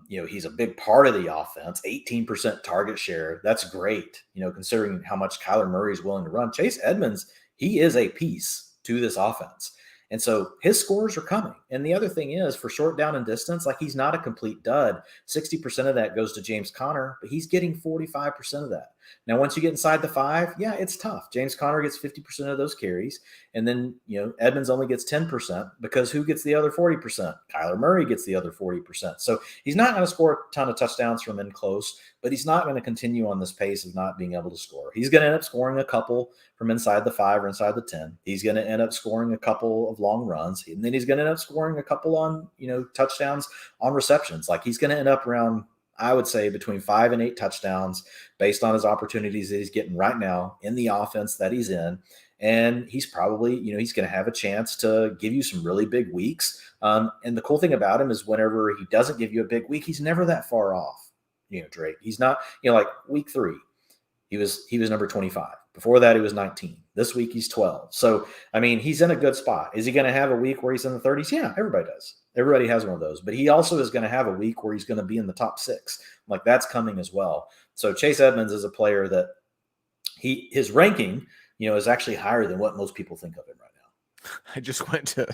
He's a big part of the offense, 18% target share. That's great, considering how much Kyler Murray is willing to run. Chase Edmonds, he is a piece to this offense. And so his scores are coming. And the other thing is, for short down and distance, he's not a complete dud. 60% of that goes to James Conner, but he's getting 45% of that. Now, once you get inside the 5, yeah, it's tough. James Conner gets 50% of those carries. And then, Edmonds only gets 10% because who gets the other 40%? Kyler Murray gets the other 40%. So he's not going to score a ton of touchdowns from in close, but he's not going to continue on this pace of not being able to score. He's going to end up scoring a couple from inside the 5 or inside the 10. He's going to end up scoring a couple of long runs. And then he's going to end up scoring a couple on, touchdowns on receptions. He's going to end up around, I would say, between 5 and 8 touchdowns based on his opportunities that he's getting right now in the offense that he's in. And he's probably, he's going to have a chance to give you some really big weeks. And the cool thing about him is whenever he doesn't give you a big week, he's never that far off, Drake. He's not, week 3, he was number 25. Before that, he was 19. This week, he's 12. So, he's in a good spot. Is he going to have a week where he's in the 30s? Yeah, everybody does. Everybody has one of those. But he also is going to have a week where he's going to be in the top 6. That's coming as well. So Chase Edmonds is a player that his ranking, is actually higher than what most people think of him right now. I just went to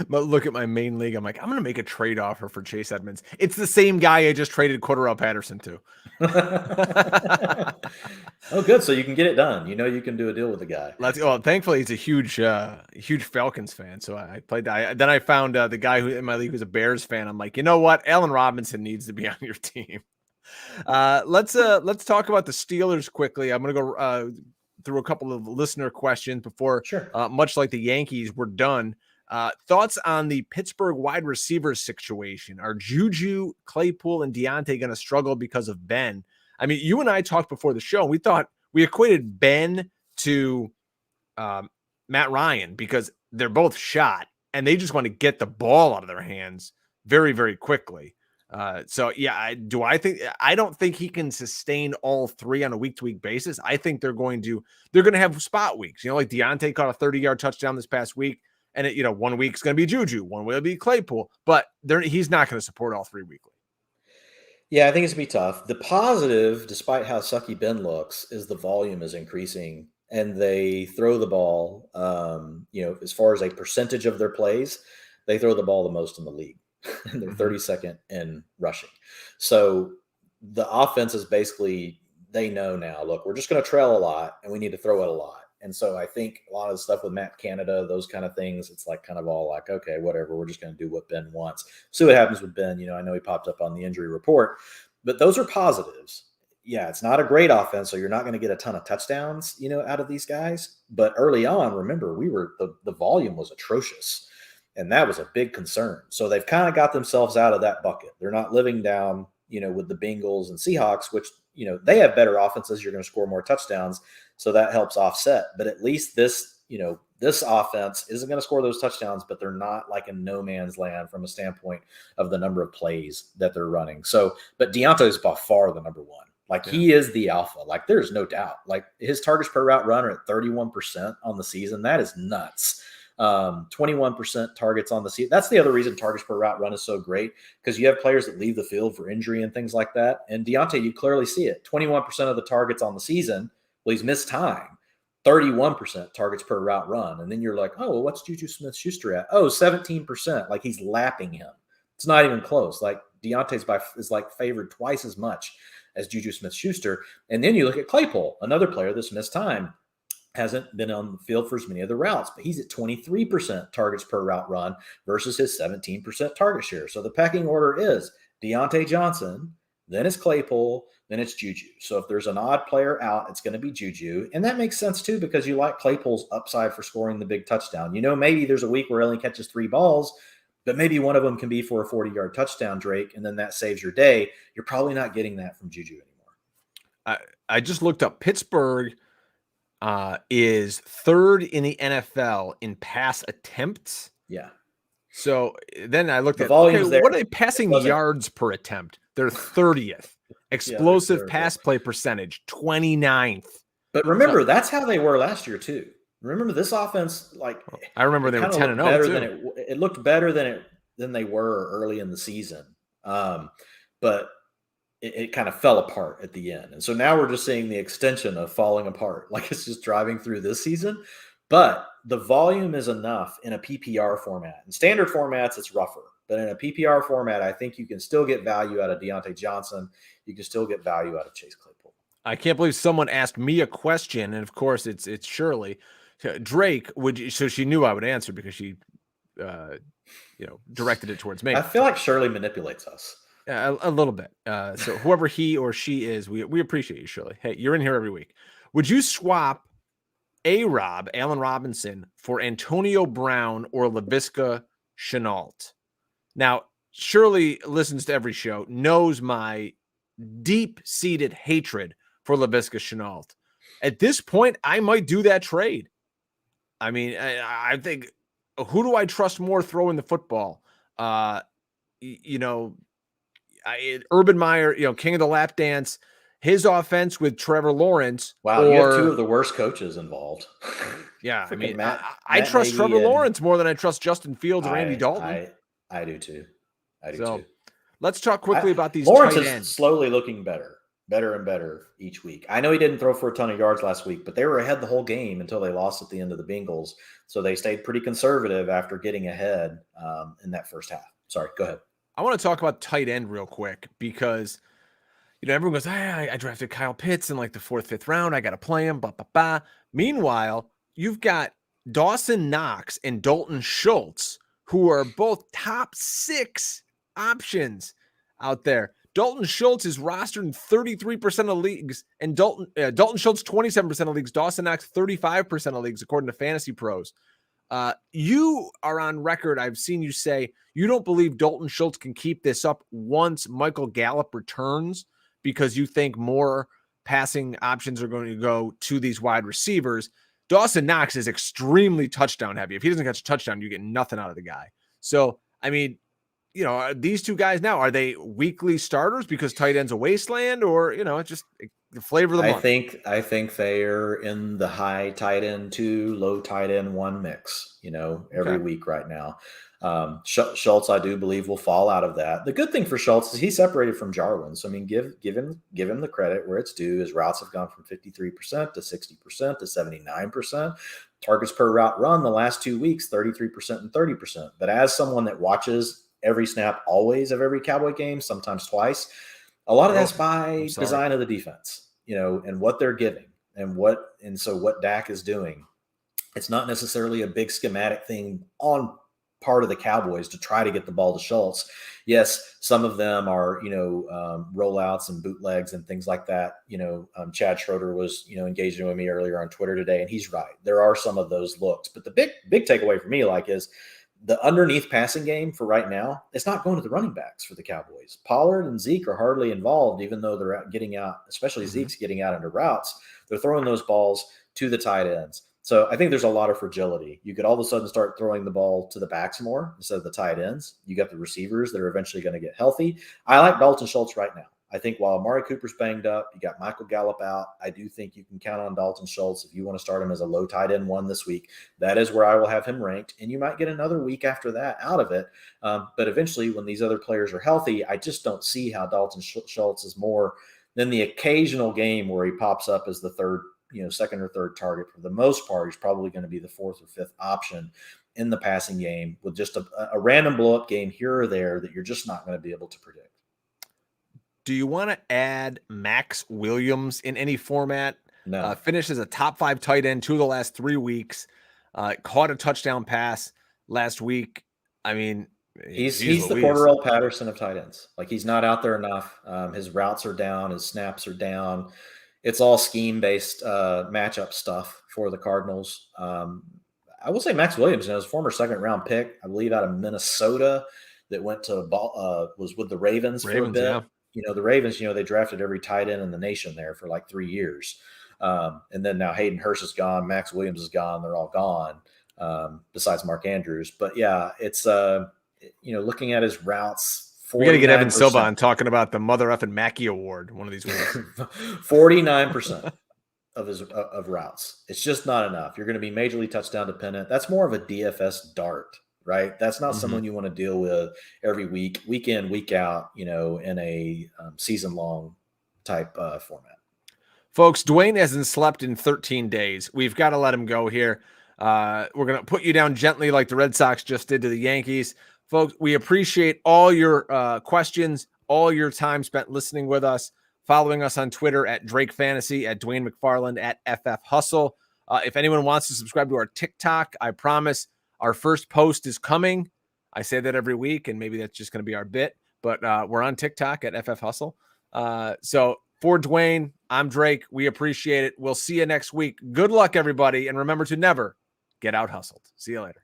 look at my main league. I'm like, I'm going to make a trade offer for Chase Edmonds. It's the same guy I just traded Cordero Patterson to. Oh, good. So you can get it done. You can do a deal with the guy. Thankfully, he's a huge Falcons fan. So I played that. Then I found the guy who in my league was a Bears fan. I'm like, you know what? Allen Robinson needs to be on your team. Let's talk about the Steelers quickly. I'm going to go through a couple of listener questions before, sure. Much like the Yankees, we're done. Thoughts on the Pittsburgh wide receiver situation? Are Juju, Claypool, and Deontay going to struggle because of Ben? I mean, you and I talked before the show, and we thought we equated Ben to Matt Ryan because they're both shot and they just want to get the ball out of their hands very, very quickly. So yeah, I don't think he can sustain all three on a week-to-week basis. I think they're going to have spot weeks, like Deontay caught a 30-yard touchdown this past week. And 1 week's going to be Juju, 1 week will be Claypool, but he's not going to support all three weekly. Yeah, I think it's going to be tough. The positive, despite how sucky Ben looks, is the volume is increasing and they throw the ball, as far as a percentage of their plays, they throw the ball the most in the league. And they're 32nd in rushing. So the offense is basically, they know now, look, we're just going to trail a lot and we need to throw it a lot. And so I think a lot of the stuff with Matt Canada, those kind of things, it's like kind of all like, okay, whatever, we're just going to do what Ben wants. See what happens with Ben. I know he popped up on the injury report, but those are positives. Yeah, it's not a great offense, so you're not going to get a ton of touchdowns, out of these guys. But early on, remember, the volume was atrocious, and that was a big concern. So they've kind of got themselves out of that bucket. They're not living down, with the Bengals and Seahawks, which, they have better offenses. You're going to score more touchdowns. So that helps offset. But at least this offense isn't going to score those touchdowns, but they're not like in no man's land from a standpoint of the number of plays that they're running. So, but Deontay is by far the number one. Like he is the alpha. Like there's no doubt. Like his targets per route run are at 31% on the season. That is nuts. 21% targets on the season. That's the other reason targets per route run is so great, because you have players that leave the field for injury and things like that. And Deontay, you clearly see it. 21% of the targets on the season. Well, he's missed time. 31% targets per route run. And then you're like, oh, well, what's Juju Smith-Schuster at? Oh, 17%. Like he's lapping him. It's not even close. Like Deontay's is like favored twice as much as Juju Smith-Schuster. And then you look at Claypool, another player that's missed time, hasn't been on the field for as many of the routes, but he's at 23% targets per route run versus his 17% target share. So the pecking order is Deontay Johnson, then it's Claypool, then it's Juju. So if there's an odd player out, it's going to be Juju. And that makes sense too, because you like Claypool's upside for scoring the big touchdown. Maybe there's a week where he only catches 3 balls, but maybe one of them can be for a 40-yard touchdown, Drake, and then that saves your day. You're probably not getting that from Juju anymore. I just looked up Pittsburgh is 3rd in the NFL in pass attempts. Yeah. So then I looked at what are they passing yards per attempt? They're 30th. Explosive pass play percentage, 29th. But remember, that's how they were last year too. Remember this offense, I remember they were 10-0 too. It looked better than they were early in the season. But it kind of fell apart at the end. And so now we're just seeing the extension of falling apart. Like it's just driving through this season. But the volume is enough in a PPR format. In standard formats, it's rougher. But in a PPR format, I think you can still get value out of Deontay Johnson. You can still get value out of Chase Claypool. I can't believe someone asked me a question. And of course, it's Shirley. Drake, so she knew I would answer because she directed it towards me. I feel like Shirley manipulates us. A little bit. So whoever he or she is, we appreciate you, Shirley. Hey, you're in here every week. Would you swap A-Rob, Allen Robinson, for Antonio Brown or Laviska Shenault? Now, Shirley listens to every show, knows my deep-seated hatred for Laviska Shenault. At this point, I might do that trade. I mean, I think, who do I trust more throwing the football? Urban Meyer, king of the lap dance, his offense with Trevor Lawrence. Wow, you have 2 of the worst coaches involved. Yeah, I mean, I trust Trevor Lawrence more than I trust Justin Fields or Andy Dalton. I do too. Let's talk quickly about these Lawrence tight is ends. Slowly looking better and better each week. I know he didn't throw for a ton of yards last week, but they were ahead the whole game until they lost at the end of the Bengals. So they stayed pretty conservative after getting ahead in that first half. Sorry, go ahead. I want to talk about tight end real quick because, everyone goes, I drafted Kyle Pitts in like the 4th, 5th round. I got to play him. Meanwhile, you've got Dawson Knox and Dalton Schultz, who are both top 6 options out there. Dalton Schultz is rostered in 33% of leagues, and Dalton Schultz 27% of leagues. Dawson Knox 35% of leagues, according to Fantasy Pros. You are on record. I've seen you say you don't believe Dalton Schultz can keep this up once Michael Gallup returns because you think more passing options are going to go to these wide receivers. Dawson Knox is extremely touchdown heavy. If he doesn't catch a touchdown, you get nothing out of the guy. So, I mean, these two guys now, are they weekly starters because tight end's a wasteland, or, it's just the flavor of the month? I think they are in the high tight end 2, low tight end 1 mix, every week right now. Schultz, I do believe, will fall out of that. The good thing for Schultz is he's separated from Jarwin. So, I mean, give him the credit where it's due. His routes have gone from 53% to 60% to 79%. Targets per route run the last 2 weeks, 33% and 30%. But as someone that watches every snap always of every Cowboy game, sometimes twice, a lot of that's by design of the defense, and what they're giving and so what Dak is doing. It's not necessarily a big schematic thing on part of the Cowboys to try to get the ball to Schultz. Yes, some of them are, rollouts and bootlegs and things like that. Chad Schroeder was, engaging with me earlier on Twitter today, and he's right. There are some of those looks, but the big takeaway for me, is the underneath passing game for right now, it's not going to the running backs for the Cowboys. Pollard and Zeke are hardly involved, even though they're getting out, especially Zeke's getting out into routes. They're throwing those balls to the tight ends. So I think there's a lot of fragility. You could all of a sudden start throwing the ball to the backs more instead of the tight ends. You got the receivers that are eventually going to get healthy. I like Dalton Schultz right now. I think while Amari Cooper's banged up, you got Michael Gallup out. I do think you can count on Dalton Schultz if you want to start him as a low tight end 1 this week. That is where I will have him ranked, and you might get another week after that out of it. But eventually, when these other players are healthy, I just don't see how Dalton Schultz is more than the occasional game where he pops up as the third, second or third target. For the most part, he's probably going to be the 4th or 5th option in the passing game with just a random blow-up game here or there that you're just not going to be able to predict. Do you want to add Max Williams in any format? No. Finished as a top 5 tight end 2 of the last 3 weeks. Caught a touchdown pass last week. I mean, he's the Cordero Patterson of tight ends. He's not out there enough. His routes are down. His snaps are down. It's all scheme-based matchup stuff for the Cardinals. I will say Max Williams, his former 2nd-round pick, I believe out of Minnesota, that went to was with the Ravens for a bit. Yeah. The Ravens, they drafted every tight end in the nation there for 3 years. And then now Hayden Hurst is gone. Max Williams is gone. They're all gone besides Mark Andrews. But, yeah, it's, looking at his routes. We got to get Evan Silva on talking about the Mother Effing Mackey Award one of these weeks. 49% of routes. It's just not enough. You're going to be majorly touchdown dependent. That's more of a DFS dart. Right. That's not someone you want to deal with every week, week in, week out, in a season long type format. Folks, Dwain hasn't slept in 13 days. We've got to let him go here. We're going to put you down gently like the Red Sox just did to the Yankees. Folks, we appreciate all your questions, all your time spent listening with us, following us on Twitter at Drake Fantasy, at Dwain McFarland, at FF Hustle. If anyone wants to subscribe to our TikTok, I promise our first post is coming. I say that every week, and maybe that's just going to be our bit, but we're on TikTok at FF Hustle. So for Dwain, I'm Drake. We appreciate it. We'll see you next week. Good luck, everybody. And remember to never get out hustled. See you later.